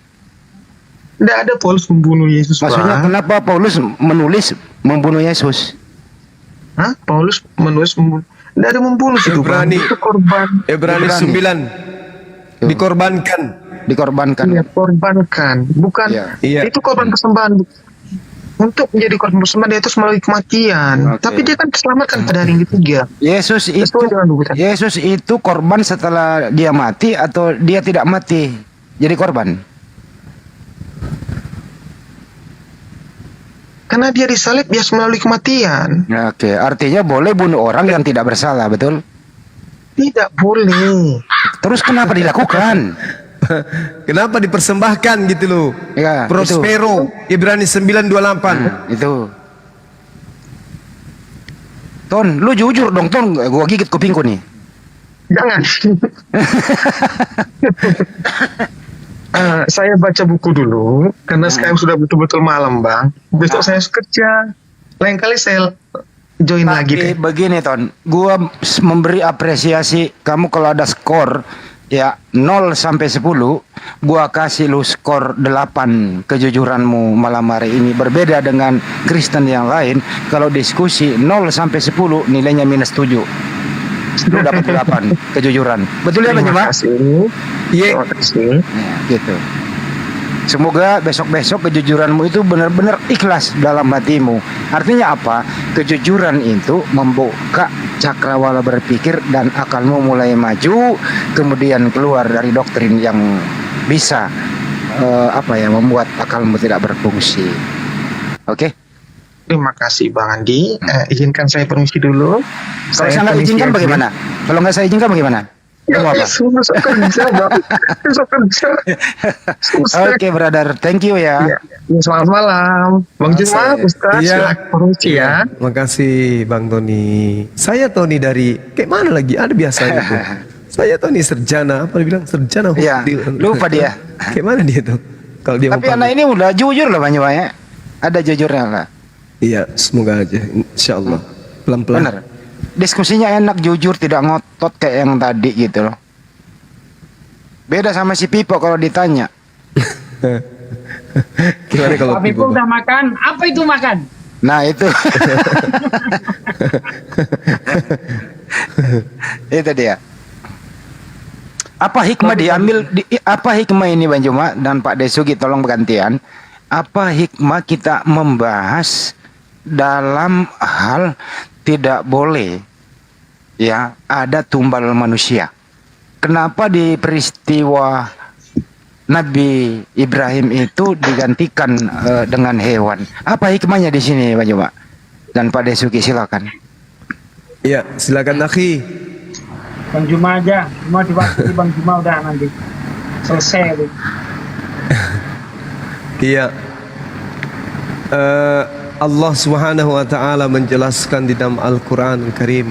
Tidak ada Paulus membunuh Yesus, Maksudnya Bang. kenapa Paulus menulis membunuh Yesus? Hah? Paulus menulis membunuh. Tidak ada membunuh itu, Bang. Ibrani. Itu korban. Ibrani 9 dikorbankan. Dikorbankan. Iya, korbankan. Bukan. Iya. Iya. Itu korban persembahan. Untuk menjadi korban persembahan dia itu melalui kematian. Oke. Tapi dia kan diselamatkan pada hari yang ketiga. Yesus itu Sesuai dengan nubuatan. Yesus itu korban setelah dia mati atau dia tidak mati jadi korban? Karena dia disalib bias melalui kematian. Oke, artinya boleh bunuh orang yang tidak bersalah, betul? Tidak boleh. Terus kenapa dilakukan? Kenapa dipersembahkan gitu loh? Ya, Prospero, Ibrani 9:28. Itu. Ton, lu jujur dong, Ton. Gua gigit kupingku nih. Jangan. Saya baca buku dulu karena sekarang sudah betul-betul malam, Bang. Besok saya harus kerja. Lain kali saya join lagi Tapi deh. begini, Ton. Gua memberi apresiasi kamu kalau ada skor ya 0 sampai 10, gua kasih lu skor 8 kejujuranmu malam hari ini. Berbeda dengan Kristen yang lain, kalau diskusi 0 sampai 10 nilainya -7. Lu dapat 8 kejujuran. Betul ya, Bang Terima Juma? kasih. Iya. Terima kasih. Ya, gitu. Semoga besok-besok kejujuranmu itu benar-benar ikhlas dalam hatimu. Artinya apa? Kejujuran itu membuka cakrawala berpikir dan akalmu mulai maju, kemudian keluar dari doktrin yang bisa membuat akalmu tidak berfungsi. Oke? Terima kasih Bang Andi. Izinkan saya permisi dulu. Kalau saya nggak permisi izinkan aja. bagaimana? Kalau nggak saya izinkan bagaimana? Ya, Mau apa? besok kerja, Bang. Besok kerja. Susah. Oke, brother. Thank you ya. Ya, selamat malam. Bang Juma, Ustaz, Iya. silakan permisi ya. Makasih Bang Tony. Saya Tony dari kayak mana lagi? Ada biasanya tuh. Saya Tony Serjana. Apa dia bilang Serjana? Iya, lupa dia. Kayak mana dia tuh? Kalau dia Tapi mau anak panggil. ini udah jujur loh Bang Juma ya. Ada jujurnya lah. Iya, semoga aja. Insya Allah. Pelan-pelan. Bener. Diskusinya enak, jujur, tidak ngotot kayak yang tadi gitu loh. Beda sama si Pipo kalau ditanya. Gimana kalau Pak Pipo udah makan? Apa itu makan? Nah itu. Itu dia. Apa hikmah apa hikmah ini Bang Juma dan Pak Desugi, tolong bergantian. Apa hikmah kita membahas dalam hal tidak boleh ya ada tumbal manusia? Kenapa di peristiwa Nabi Ibrahim itu digantikan dengan hewan? Apa hikmahnya di sini, Pak Juma? Dan Pak Desuki silakan. Iya, silakan Akhi. Bang Juma aja, semua diwakili Bang Juma udah nanti selesai. Bu. Iya. Allah Subhanahu wa taala menjelaskan di dalam Al-Qur'an Al-Karim.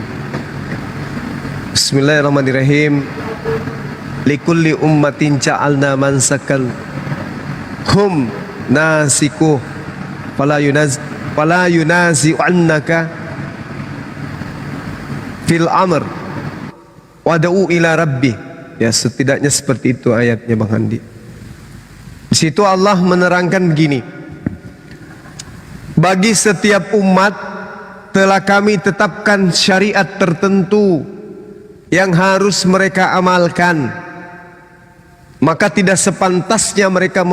Bismillahirrahmanirrahim. Likulli ummatin ja'alna mansakan hum nasiku fala yunazi'annaka fil amr wada'u ila rabbi. Ya, setidaknya seperti itu ayatnya Bang Handi. Di situ Allah menerangkan begini. Bagi setiap umat telah kami tetapkan syariat tertentu yang harus mereka amalkan. Maka tidak sepantasnya mereka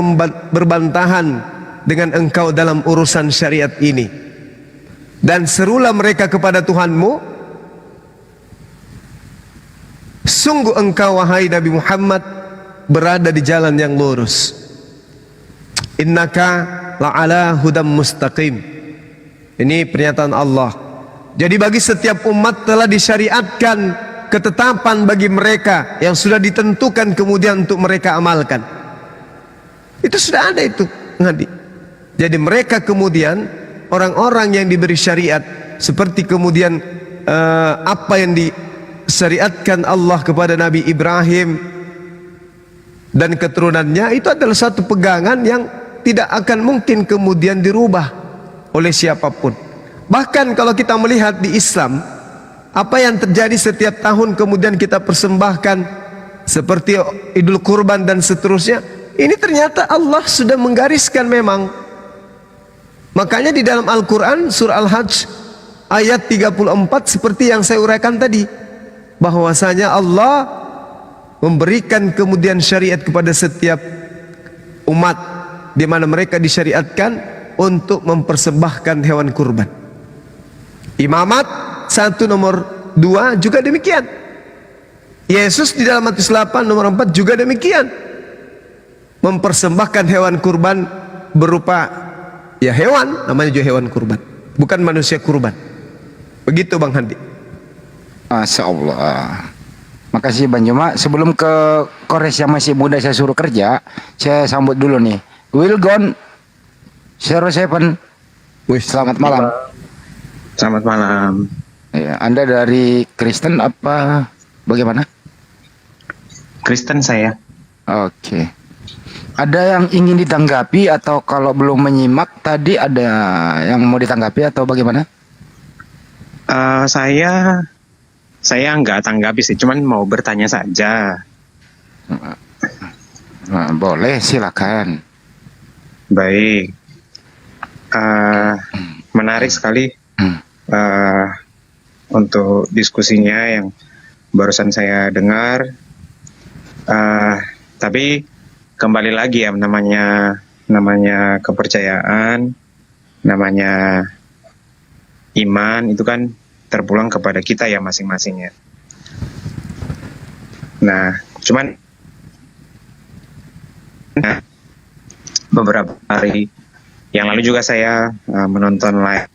berbantahan dengan engkau dalam urusan syariat ini. Dan serulah mereka kepada Tuhanmu, sungguh engkau wahai Nabi Muhammad berada di jalan yang lurus. Innaka la'ala hudam mustaqim. Ini pernyataan Allah. Jadi bagi setiap umat telah disyariatkan ketetapan bagi mereka yang sudah ditentukan kemudian untuk mereka amalkan. Itu sudah ada itu, Ngadi. Jadi mereka kemudian orang-orang yang diberi syariat seperti kemudian apa yang disyariatkan Allah kepada Nabi Ibrahim dan keturunannya, itu adalah satu pegangan yang tidak akan mungkin kemudian dirubah oleh siapapun. Bahkan kalau kita melihat di Islam, apa yang terjadi setiap tahun kemudian kita persembahkan seperti Idul Kurban dan seterusnya, ini ternyata Allah sudah menggariskan memang. Makanya di dalam Al-Quran surah Al-Hajj ayat 34 seperti yang saya uraikan tadi, bahwasanya Allah memberikan kemudian syariat kepada setiap umat di mana mereka disyariatkan untuk mempersembahkan hewan kurban. Imamat 1 nomor 2 juga demikian. Yesus di dalam Matius 8 nomor 4 juga demikian. Mempersembahkan hewan kurban berupa ya hewan, namanya juga hewan kurban, bukan manusia kurban. Begitu Bang Handi. Masya Allah. Makasih Bang Juma. Sebelum ke Kores yang masih muda saya suruh kerja, saya sambut dulu nih. Wilgon 07. Wih, Selamat malam. Selamat malam. Ya, Anda dari Kristen apa bagaimana? Kristen saya. Oke. Ada yang ingin ditanggapi atau kalau belum menyimak tadi ada yang mau ditanggapi atau bagaimana? Saya nggak tanggapi sih, cuman mau bertanya saja. Nah, boleh, silakan. Baik. Menarik sekali untuk diskusinya yang barusan saya dengar. Tapi kembali lagi ya, namanya kepercayaan, namanya iman itu kan terpulang kepada kita ya masing-masing ya. Nah, cuman beberapa hari yang lalu juga saya menonton live.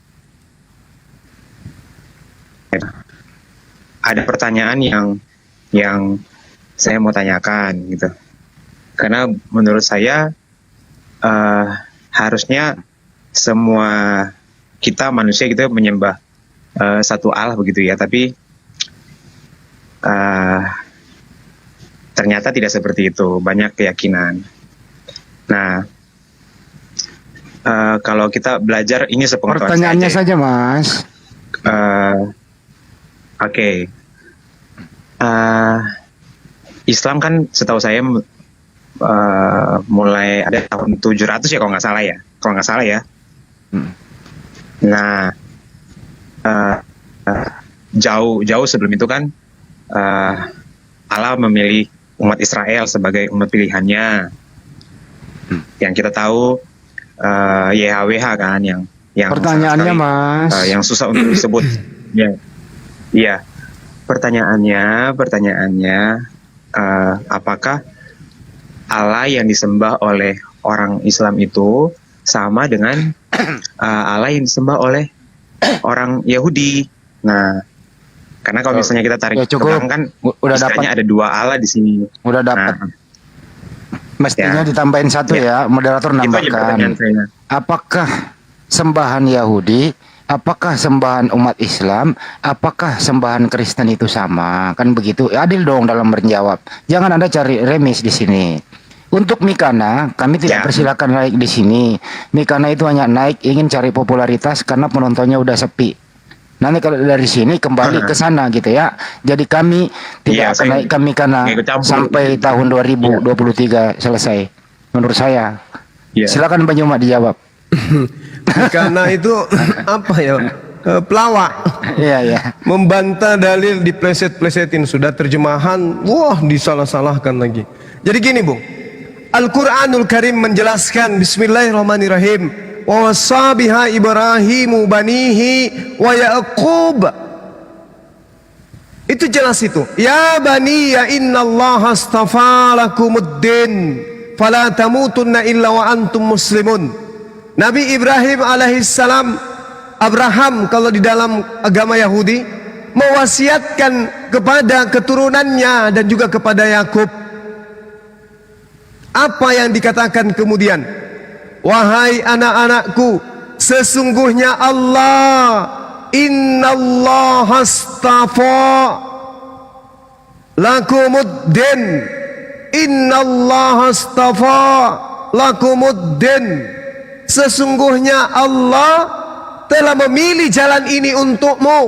Ada pertanyaan yang saya mau tanyakan gitu. Karena menurut saya harusnya semua kita manusia gitu menyembah satu Allah begitu ya, tapi ternyata tidak seperti itu, banyak keyakinan. Nah, kalau kita belajar ini sepengetahuan Pertanyaannya saya saja, Mas. Oke. Islam kan setahu saya mulai ada tahun 700 ya kalau nggak salah ya. Nah, jauh sebelum itu kan Allah memilih umat Israel sebagai umat pilihannya. Yang kita tahu YHWH kan yang Pertanyaannya, Mas. yang susah untuk disebut. Ya. Iya. Pertanyaannya apakah Allah yang disembah oleh orang Islam itu sama dengan Allah yang disembah oleh orang Yahudi? Nah, karena kalau misalnya kita tarik Ya, ke cukup. belakang kan Udah istilahnya dapat. ada dua Allah di sini. Udah dapat. Nah, Mestinya Ya. ditambahin satu ya, moderator itu aja pertanyaan nambahkan. saya. Apakah sembahan Yahudi, apakah sembahan umat Islam, apakah sembahan Kristen itu sama? Kan begitu. Adil dong dalam menjawab. Jangan Anda cari remis di sini. Untuk Mikana, kami tidak Ya. persilakan naik di sini. Mikana itu hanya naik ingin cari popularitas karena penontonnya udah sepi. Nanti kalau dari sini kembali ke sana gitu ya. Jadi kami Iya, tidak akan saya naik kami karena nggak ikut campur. sampai tahun 2023 selesai. Menurut saya. Iya. Silakan Pak Juma dijawab. Karena itu apa ya? Pelawak. Iya, iya. Membantah dalil dipleset-plesetin, sudah terjemahan, wah disalah-salahkan lagi. Jadi gini, Bung. Al-Qur'anul Karim menjelaskan bismillahirrahmanirrahim. Wa wassa biha Ibrahimu banihi wa Yaqub. Itu jelas itu. Ya bani ya innallaha astafa lakumuddin fala tamutunna illa wa antum muslimun. Nabi Ibrahim alaihissalam, Abraham kalau di dalam agama Yahudi, mewasiatkan kepada keturunannya dan juga kepada Yakub. Apa yang dikatakan kemudian? Wahai anak-anakku, sesungguhnya Allah, innallaha astafa lakumuddin, innallaha astafa lakumuddin. Sesungguhnya Allah telah memilih jalan ini untukmu,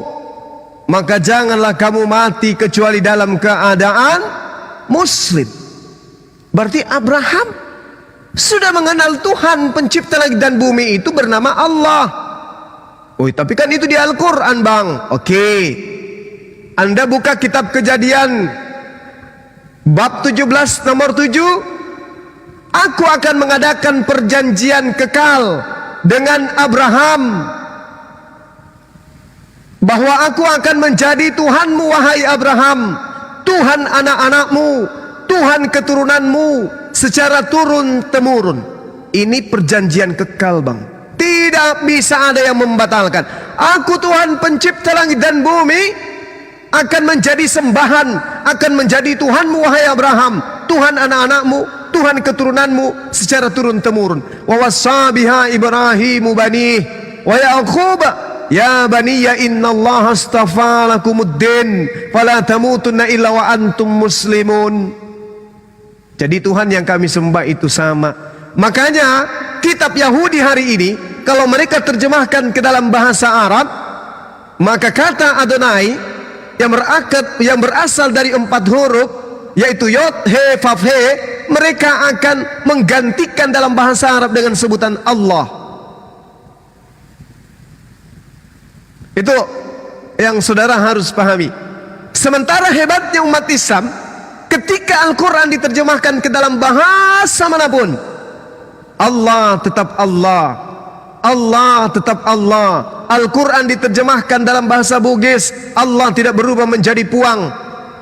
maka janganlah kamu mati kecuali dalam keadaan muslim. Berarti Abraham sudah mengenal Tuhan pencipta langit dan bumi itu bernama Allah. Oh, tapi kan itu di Al-Quran, Bang. Oke. Anda buka kitab Kejadian bab 17 nomor 7. Aku akan mengadakan perjanjian kekal dengan Abraham, bahwa aku akan menjadi Tuhanmu wahai Abraham, Tuhan anak-anakmu, Tuhan keturunanmu secara turun-temurun. Ini perjanjian kekal, Bang. Tidak bisa ada yang membatalkan. Aku Tuhan pencipta langit dan bumi, akan menjadi sembahan, akan menjadi Tuhanmu wahai Abraham, Tuhan anak-anakmu, Tuhan keturunanmu secara turun-temurun. Wa wassa biha Ibrahimu banih wa Yaqub ya baniya innallaha astafa lakumuddin fala tamutunna illa wa antum muslimun. Jadi Tuhan yang kami sembah itu sama. Makanya kitab Yahudi hari ini kalau mereka terjemahkan ke dalam bahasa Arab, maka kata Adonai yang berasal dari 4 huruf, yaitu Yod, He, Vav, He, mereka akan menggantikan dalam bahasa Arab dengan sebutan Allah. Itu yang saudara harus pahami. Sementara hebatnya umat Islam, ketika Al-Quran diterjemahkan ke dalam bahasa manapun, Allah tetap Allah, Allah tetap Allah. Al-Quran diterjemahkan dalam bahasa Bugis, Allah tidak berubah menjadi puang.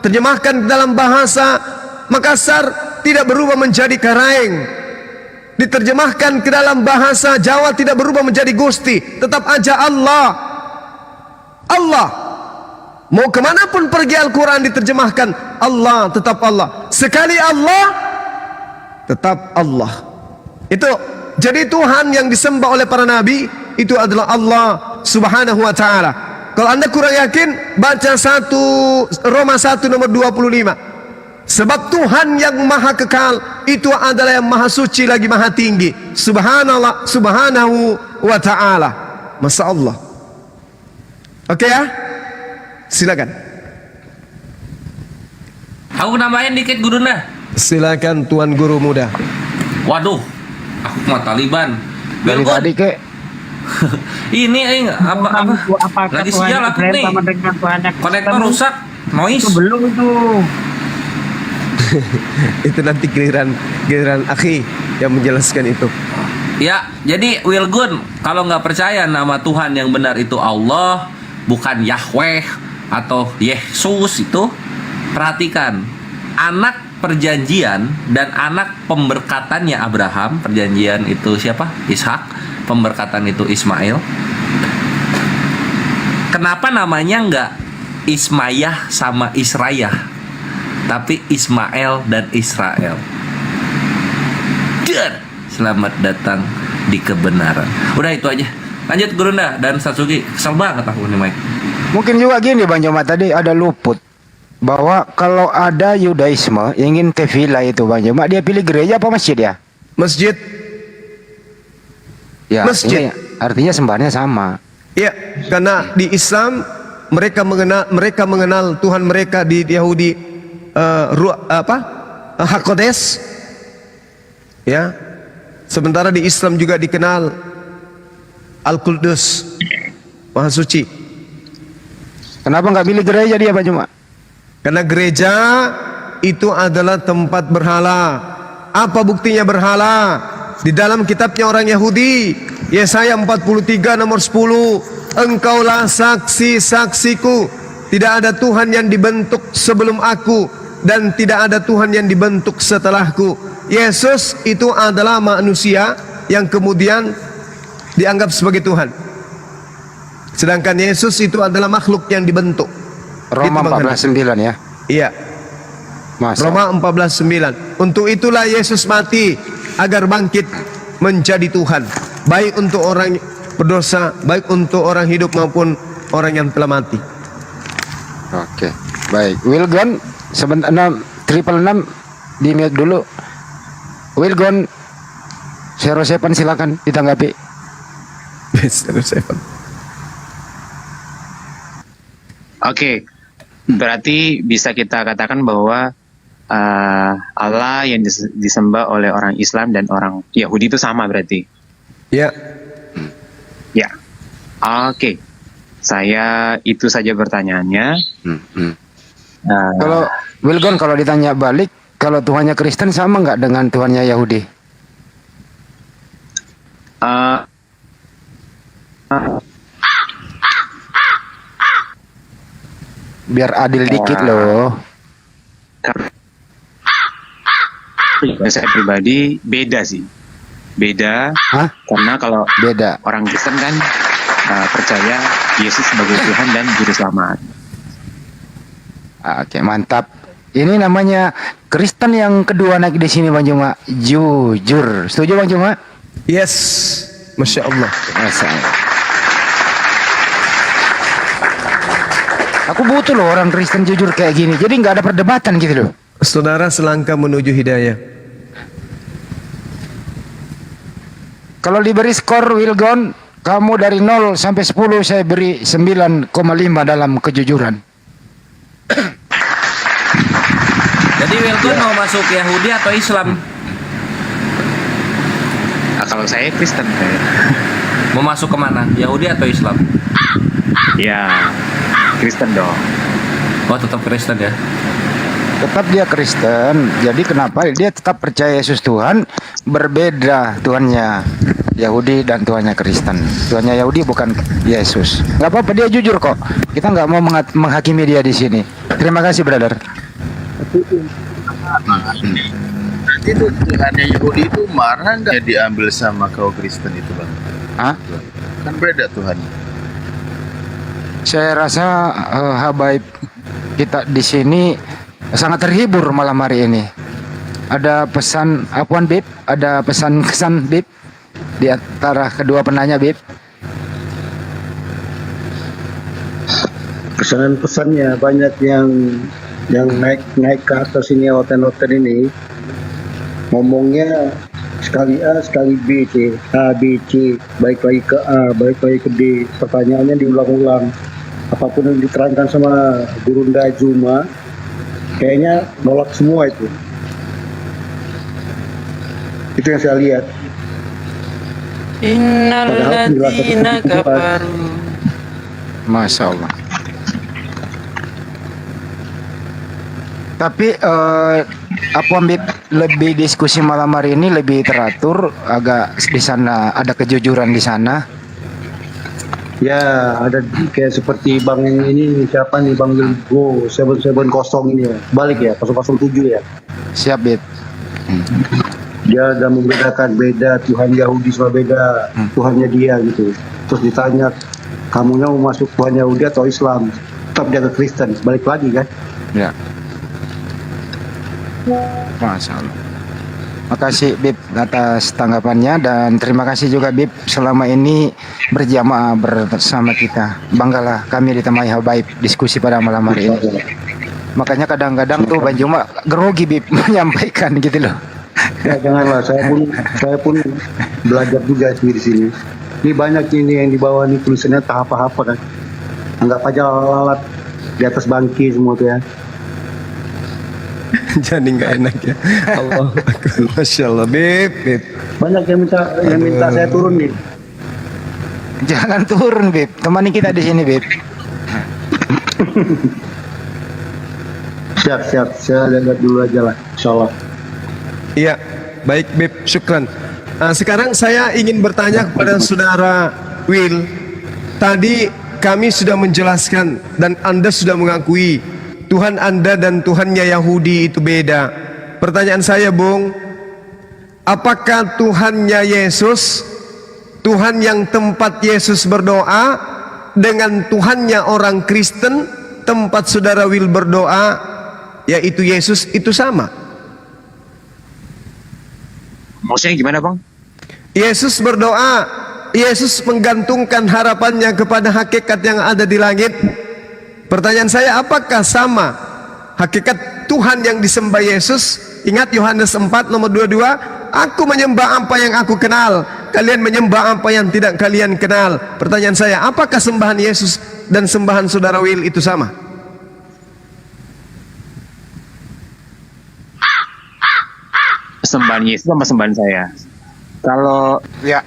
Terjemahkan dalam bahasa Makassar, tidak berubah menjadi Karaeng. Diterjemahkan ke dalam bahasa Jawa, tidak berubah menjadi Gusti. Tetap aja Allah, Allah. Mau kemanapun pergi Al-Quran diterjemahkan, Allah tetap Allah. Sekali Allah, tetap Allah. Itu jadi Tuhan yang disembah oleh para nabi itu adalah Allah Subhanahu wa taala. Kalau Anda kurang yakin, baca Roma 1 nomor 25. Sebab Tuhan yang maha kekal itu adalah yang maha suci lagi maha tinggi. Subhanallah, Subhanahu wa taala. Masya Allah. Oke ya? Silakan. Aku nambahin dikit guruna. Silakan Tuan Guru Muda. Waduh, aku mah Taliban. Dari Belkon. tadi ke Ini Apakah lagi Tuhan sial aku Ibrahim nih. sama dengan Tuhan yang Konektor ketemu? rusak, noise. Itu belum itu. Itu nanti giliran akhi yang menjelaskan itu. Ya, jadi Wilgun, kalau nggak percaya nama Tuhan yang benar itu Allah, bukan Yahweh atau Yesus itu, perhatikan. Anak perjanjian dan anak pemberkatannya Abraham, perjanjian itu siapa? Ishak, pemberkatan itu Ismail. Kenapa namanya nggak Ismayah sama Israyah, tapi Ismail dan Israel? Dan selamat datang di kebenaran. Udah itu aja. Lanjut Gurunda dan Satsuki. Kesel banget aku nih Mike. mungkin juga gini Bang Joma, tadi ada luput bahwa kalau ada Yudaisme ingin ke villa itu Bang Joma, dia pilih gereja apa masjid ya? Masjid. Ya, Masjid. artinya sembahannya sama. Ya, karena di Islam mereka mengenal Tuhan mereka di Yahudi Hakodes. Ya. Sementara di Islam juga dikenal Al-Quddus, Maha Suci. Kenapa nggak pilih gereja dia Bang Joma? Karena gereja itu adalah tempat berhala. Apa buktinya berhala? Di dalam kitabnya orang Yahudi, Yesaya 43 nomor 10, engkaulah saksi-saksiku, tidak ada Tuhan yang dibentuk sebelum aku, dan tidak ada Tuhan yang dibentuk setelahku. Yesus itu adalah manusia yang kemudian dianggap sebagai Tuhan. Sedangkan Yesus itu adalah makhluk yang dibentuk. Roma Itu makna. 14:9 ya. Iya. Masa? Roma 14:9. Untuk itulah Yesus mati agar bangkit menjadi Tuhan, baik untuk orang berdosa, baik untuk orang hidup maupun orang yang telah mati. Oke, baik. Wilgon sebentar 666 di mute dulu. Wilgon 07 silakan ditanggapi. Oke, berarti bisa kita katakan bahwa Allah yang disembah oleh orang Islam dan orang Yahudi itu sama berarti? Ya. Ya. Oke, saya itu saja pertanyaannya. Kalau Wilgon kalau ditanya balik, kalau Tuhannya Kristen sama nggak dengan Tuhannya Yahudi? Biar adil dikit loh. Saya pribadi beda sih, beda. Hah? Karena kalau Beda. orang Kristen kan percaya Yesus sebagai Tuhan dan Juru Selamat. Oke, mantap. Ini namanya Kristen yang kedua naik di sini Bang Juma. Jujur. Setuju Bang Juma? Yes. Masya Allah. Masya Allah. Aku butuh loh orang Kristen jujur kayak gini. Jadi nggak ada perdebatan gitu loh. Saudara selangkah menuju hidayah. Kalau diberi skor Wilgon, kamu dari 0 sampai 10 saya beri 9,5 dalam kejujuran. Jadi Wilgon mau masuk Yahudi atau Islam? Nah, kalau saya Kristen saya. Mau masuk kemana? Yahudi atau Islam? Ya, Kristen dong. Oh, tetap Kristen ya. Tetap dia Kristen. Jadi kenapa dia tetap percaya Yesus Tuhan, berbeda Tuhannya Yahudi dan Tuhannya Kristen. Tuhannya Yahudi bukan Yesus. Nggak apa-apa, dia jujur kok. Kita nggak mau menghakimi dia di sini. Terima kasih, brother. Itu Tuhannya Yahudi itu marah nggak diambil sama kau Kristen itu bang? Hah? Kan beda Tuhan. Saya rasa habaib kita di sini sangat terhibur malam hari ini. Ada pesan Apuan Bib? Ada pesan kesan Bib di antara kedua penanya Bib? Pesanan-pesannya banyak yang naik ke atas ini, hotel-hotel ini ngomongnya sekali A sekali B, C, A B C, balik lagi ke A, balik lagi ke D, pertanyaannya diulang-ulang. Apapun yang diterangkan sama Gurunda Juma kayaknya nolak semua itu yang saya lihat. Innalladzina kafaru. Masya Allah. Tapi Apuan Bib, lebih diskusi malam hari ini lebih teratur, agak di sana ada kejujuran di sana. Ya, ada kayak seperti bang yang ini, siapa nih, Bang Wilgo 770 ini ya, balik ya, 007 ya. Siap Bib. Dia udah membedakan, beda Tuhan Yahudi sama beda Tuhannya dia gitu. Terus ditanya, kamunya mau masuk Tuhan Yahudi atau Islam? Tetap dia ke Kristen, balik lagi kan. Ya. Masya Allah. Makasih Bib atas tanggapannya, dan terima kasih juga Bib selama ini berjamaah bersama kita. Banggalah kami ditemani habaib diskusi pada malam hari ini. Makanya kadang-kadang tuh Bang Juma grogi Bib menyampaikan gitu loh. Ya janganlah, saya pun belajar juga sih di sini. Ini banyak ini yang di bawah ini tulisannya tak apa-apa kan. Anggap aja lalat di atas bangki semua tuh ya. Jadi nggak enak ya. Allah, Masya Allah, Bib. Banyak yang minta saya turun nih. Jangan turun Bib, temani kita di sini Bib. Siap, saya lihat dulu aja lah, insyaallah. Iya, baik Bib, syukran. Sekarang saya ingin bertanya kepada saudara Will. Tadi kami sudah menjelaskan dan Anda sudah mengakui Tuhan Anda dan Tuhannya Yahudi itu beda. Pertanyaan saya, Bung, apakah Tuhannya Yesus, Tuhan yang tempat Yesus berdoa, dengan Tuhannya orang Kristen, tempat saudara Will berdoa, yaitu Yesus, itu sama? Maksudnya gimana bang? Yesus berdoa, Yesus menggantungkan harapannya kepada hakikat yang ada di langit. Pertanyaan saya, apakah sama hakikat Tuhan yang disembah Yesus? Ingat Yohanes 4 nomor 22, aku menyembah apa yang aku kenal, kalian menyembah apa yang tidak kalian kenal. Pertanyaan saya, apakah sembahan Yesus dan sembahan saudara Will itu sama? Sembahan Yesus sama sembahan saya. Kalau Ya.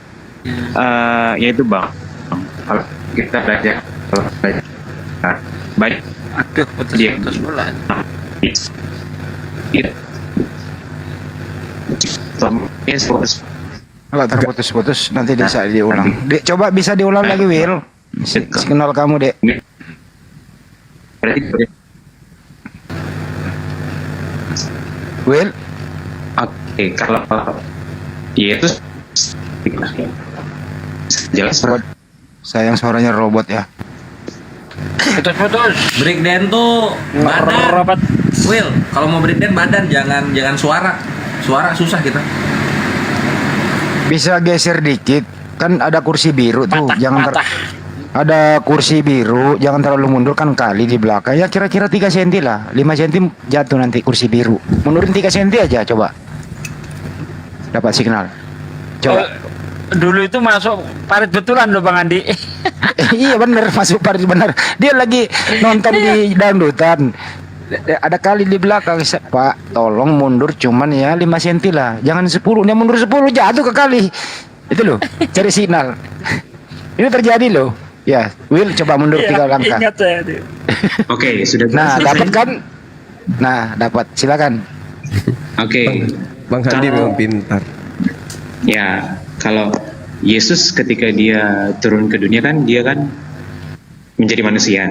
ya itu bang, kalau kita belajar baik, Aduh, putus bulan. Yesus Kalau terputus-putus nanti bisa diulang. Dek, coba bisa diulang lagi Will. Signal kamu Dek. Will. Oke, kalau Yesus jelas Sayang suaranya robot ya. Putus-putus. Breakdance tuh badan. Ngerobat. Will, kalau mau breakdance badan, jangan suara. Suara susah kita. Bisa geser dikit. Kan ada kursi biru tuh. Patah. Ada kursi biru, jangan terlalu mundur kan kali di belakang. Ya kira-kira 3 cm lah. 5 cm jatuh nanti kursi biru. Mundurin 3 cm aja coba. Dapat signal. Coba. Dulu itu masuk parit betulan loh Bang Andi. Iya bener, masuk parit bener. Dia lagi nonton di dangdutan. Ada kali di belakang, Pak, tolong mundur cuman ya 5 cm lah. Jangan 10, dia mundur 10 jatuh ke kali. Itu loh, cari signal. Ini terjadi loh. Ya, Will coba mundur 3 langkah. Ingat saya itu. Oke, sudah Nah, selesai. dapat kan? Nah, dapat. Silakan. Oke. Bang Handi Kalau- memang pintar. Ya, kalau Yesus ketika dia turun ke dunia kan dia kan menjadi manusia.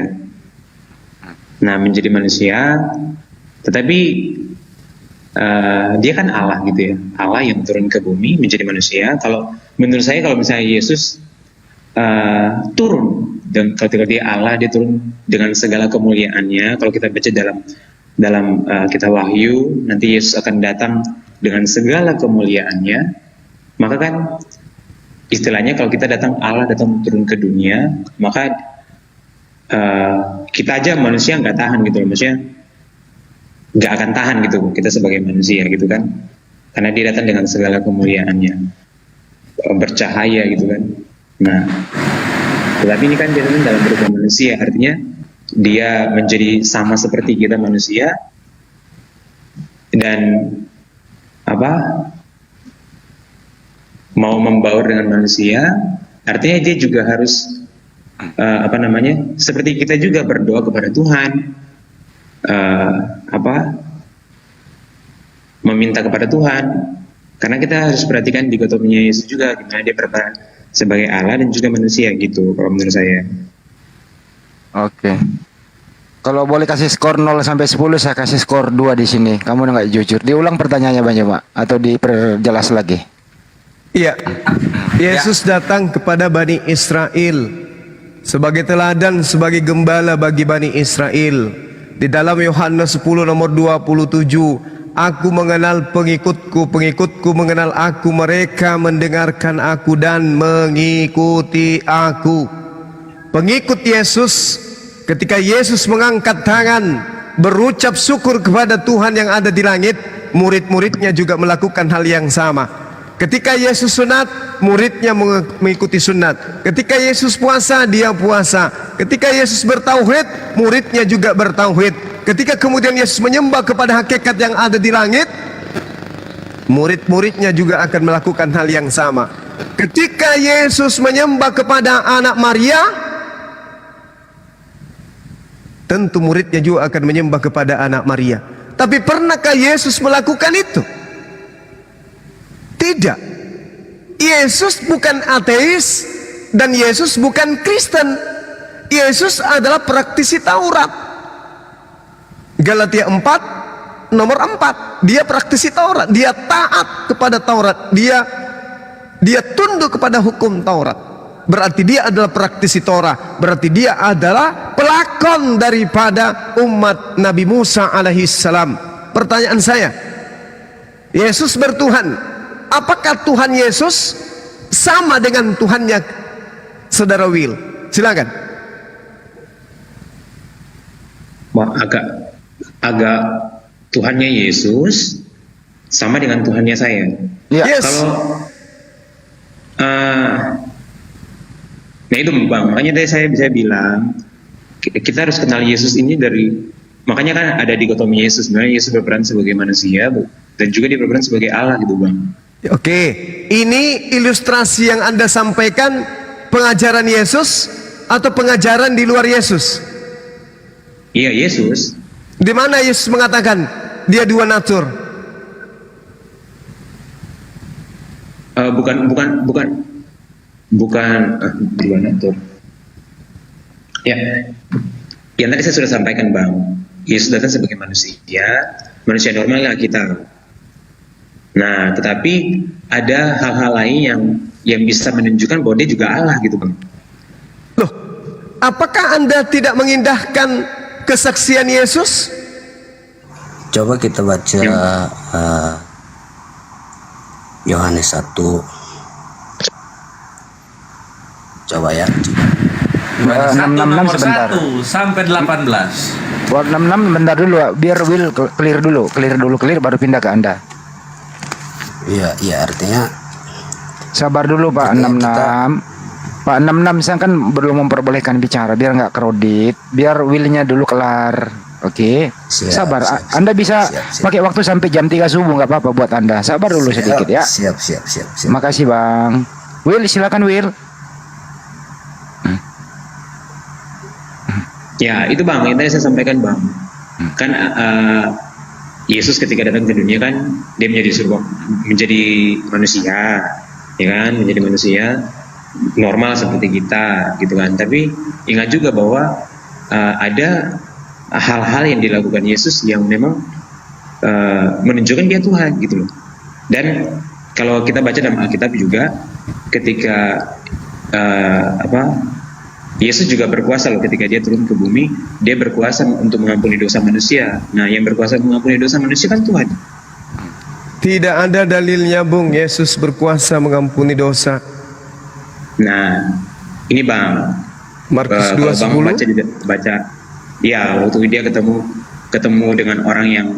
Nah, menjadi manusia, tetapi dia kan Allah gitu ya. Allah yang turun ke bumi menjadi manusia. Kalau menurut saya kalau misalnya Yesus turun dan ketika dia Allah, dia turun dengan segala kemuliaannya. Kalau kita baca dalam kitab Wahyu, nanti Yesus akan datang dengan segala kemuliaannya. Maka kan istilahnya kalau kita Allah datang turun ke dunia, maka kita aja manusia nggak tahan gitu loh, maksudnya nggak akan tahan gitu kita sebagai manusia gitu kan, karena dia datang dengan segala kemuliaannya, bercahaya gitu kan. Nah, tetapi ini kan dia datang dalam bentuk manusia, artinya dia menjadi sama seperti kita manusia dan mau membaur dengan manusia, artinya dia juga harus seperti kita juga berdoa kepada Tuhan, meminta kepada Tuhan, karena kita harus perhatikan dikotominya Yesus juga, gimana dia berperan sebagai Allah dan juga manusia gitu, kalau menurut saya. Oke. Kalau boleh kasih skor 0 sampai 10, saya kasih skor 2 di sini. Kamu udah nggak jujur. Diulang pertanyaannya banyak, Pak, atau diperjelas lagi? Iya. Yesus datang kepada Bani Israel sebagai teladan, sebagai gembala bagi Bani Israel. Di dalam Yohanes 10 nomor 27, Aku mengenal pengikutku, pengikutku mengenal aku, mereka mendengarkan aku dan mengikuti aku. Pengikut Yesus, ketika Yesus mengangkat tangan berucap syukur kepada Tuhan yang ada di langit, murid-muridnya juga melakukan hal yang sama. Ketika Yesus sunat, muridnya mengikuti sunat. Ketika Yesus puasa, dia puasa. Ketika Yesus bertauhid, muridnya juga bertauhid. Ketika kemudian Yesus menyembah kepada hakikat yang ada di langit, murid-muridnya juga akan melakukan hal yang sama. Ketika Yesus menyembah kepada anak Maria, tentu muridnya juga akan menyembah kepada anak Maria. Tapi pernahkah Yesus melakukan itu? Tidak. Yesus bukan ateis dan Yesus bukan Kristen. Yesus adalah praktisi Taurat. Galatia 4 nomor 4, dia praktisi Taurat, dia taat kepada Taurat, dia tunduk kepada hukum Taurat. Berarti dia adalah praktisi Torah, berarti dia adalah pelakon daripada umat Nabi Musa alaihissalam. Pertanyaan saya, Yesus bertuhan, apakah Tuhan Yesus sama dengan Tuhannya Saudara Will? Silakan. Wah, agak Tuhannya Yesus sama dengan Tuhannya saya. Yes. Kalau nah itu Bang, makanya tadi saya bisa bilang kita harus kenal Yesus ini dari, makanya kan ada dikotomi Yesus, sebenarnya Yesus berperan sebagai manusia dan juga dia berperan sebagai Allah gitu Bang. Oke, ini ilustrasi yang Anda sampaikan pengajaran Yesus atau pengajaran di luar Yesus? Iya, Yesus. Di mana Yesus mengatakan dia dua natur? Bukan dua natur. Ya, yang tadi saya sudah sampaikan Bang. Yesus datang sebagai manusia normal lah kita. Nah, tetapi ada hal-hal lain yang bisa menunjukkan bahwa dia juga Allah gitu Bang. Loh, apakah Anda tidak mengindahkan kesaksian Yesus? Coba kita baca Yohanes 1. Coba ya. Yohanes 1 666 nomor sebentar. 1 sampai 18. Buat 66 bentar dulu, biar Will clear baru pindah ke Anda. Iya, artinya Sabar dulu Pak 66. Pak 66 saya kan belum memperbolehkan bicara biar nggak kredit, biar Willnya dulu kelar. Oke, sabar. Anda bisa pakai waktu sampai jam 3 subuh nggak apa-apa buat Anda. Sabar dulu sedikit ya. Siap. Makasih Bang. Will, silakan Will. Ya, itu Bang, yang tadi saya sampaikan Bang. Kan Yesus ketika datang ke dunia kan dia menjadi manusia, ya kan, menjadi manusia normal seperti kita, gitu kan. Tapi ingat juga bahwa ada hal-hal yang dilakukan Yesus yang memang menunjukkan dia Tuhan, gitu loh. Dan kalau kita baca dalam Alkitab juga, ketika Yesus juga berkuasa loh ketika dia turun ke bumi, dia berkuasa untuk mengampuni dosa manusia. Nah, yang berkuasa mengampuni dosa manusia kan Tuhan. Tidak ada dalilnya Bung, Yesus berkuasa mengampuni dosa. Nah, ini Bang, Markus kalau Bang 2:10 baca, ya waktu dia ketemu dengan orang yang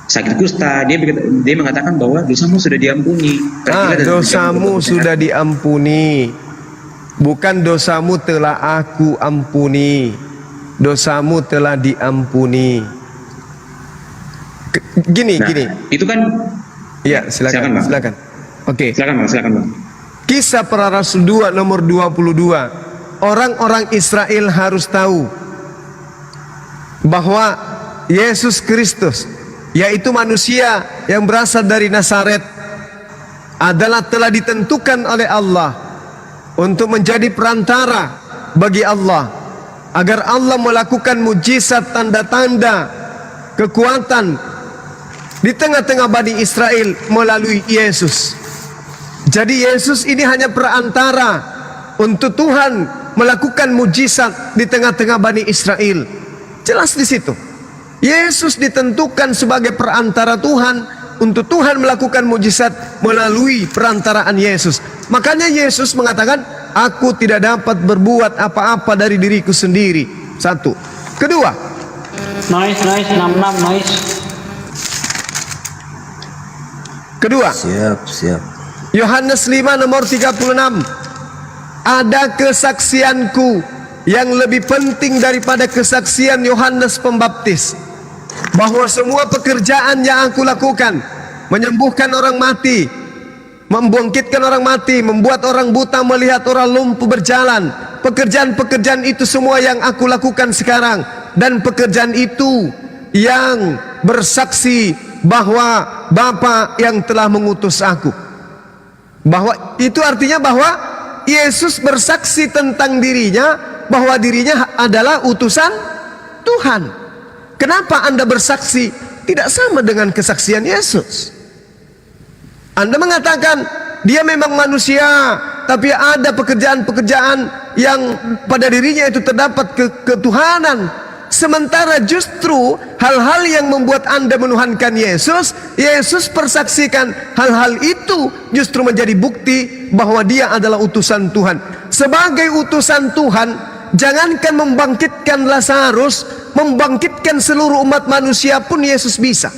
sakit kusta, dia mengatakan bahwa dosamu sudah diampuni. Dosamu sudah diampuni. Bukan dosamu telah aku ampuni, dosamu telah diampuni. Gini. Itu kan? Ya, silakan. Oke. Silakan Bang. Kisah Para Rasul 2 nomor 22. Orang-orang Israel harus tahu bahwa Yesus Kristus, yaitu manusia yang berasal dari Nazaret, adalah telah ditentukan oleh Allah untuk menjadi perantara bagi Allah, agar Allah melakukan mujizat, tanda-tanda, kekuatan di tengah-tengah Bani Israel melalui Yesus. Jadi Yesus ini hanya perantara untuk Tuhan melakukan mujizat di tengah-tengah Bani Israel. Jelas di situ. Yesus ditentukan sebagai perantara Tuhan untuk Tuhan melakukan mujizat melalui perantaraan Yesus. Makanya Yesus mengatakan, aku tidak dapat berbuat apa-apa dari diriku sendiri. Satu. Kedua, Noise 66 Kedua, siap. Yohanes 5 nomor 36. Ada kesaksianku yang lebih penting daripada kesaksian Yohanes Pembaptis, bahwa semua pekerjaan yang aku lakukan, menyembuhkan orang mati, membangkitkan orang mati, membuat orang buta melihat, orang lumpuh berjalan, pekerjaan-pekerjaan itu semua yang aku lakukan sekarang, dan pekerjaan itu yang bersaksi bahwa Bapa yang telah mengutus aku. Bahwa itu artinya bahwa Yesus bersaksi tentang dirinya, bahwa dirinya adalah utusan Tuhan. Kenapa Anda bersaksi tidak sama dengan kesaksian Yesus? Anda mengatakan dia memang manusia, tapi ada pekerjaan-pekerjaan yang pada dirinya itu terdapat ketuhanan. Sementara justru hal-hal yang membuat Anda menuhankan Yesus, Yesus persaksikan hal-hal itu justru menjadi bukti bahwa dia adalah utusan Tuhan. Sebagai utusan Tuhan, jangankan membangkitkan Lazarus, membangkitkan seluruh umat manusia pun Yesus bisa.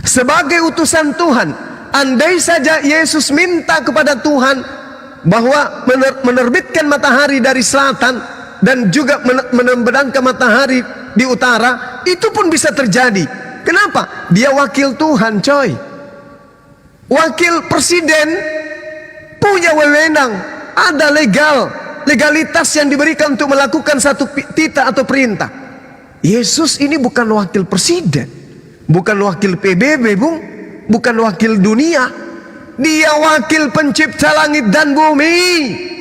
Sebagai utusan Tuhan, andai saja Yesus minta kepada Tuhan bahwa menerbitkan matahari dari selatan dan juga membenamkan matahari di utara, itu pun bisa terjadi. Kenapa? Dia wakil Tuhan, coy. Wakil presiden punya wewenang, ada legalitas yang diberikan untuk melakukan satu titah atau perintah. Yesus ini bukan wakil presiden, bukan wakil PBB, Bung, bukan wakil dunia. Dia wakil pencipta langit dan bumi.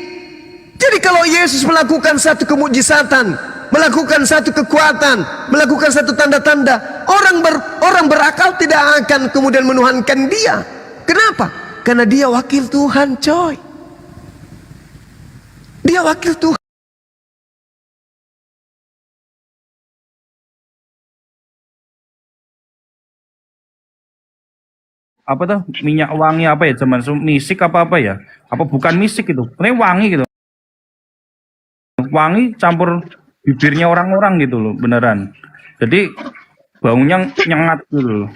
Jadi kalau Yesus melakukan satu kemujizatan, melakukan satu kekuatan, melakukan satu tanda-tanda, orang berakal tidak akan kemudian menuhankan dia. Kenapa? Karena dia wakil Tuhan, coy. Dia wakil Tuhan. Apa tuh minyak wangi apa ya zaman misik apa ya, apa bukan misik itu, ini wangi gitu, wangi campur bibirnya orang-orang gitu loh beneran, jadi baunya nyengat gitu loh.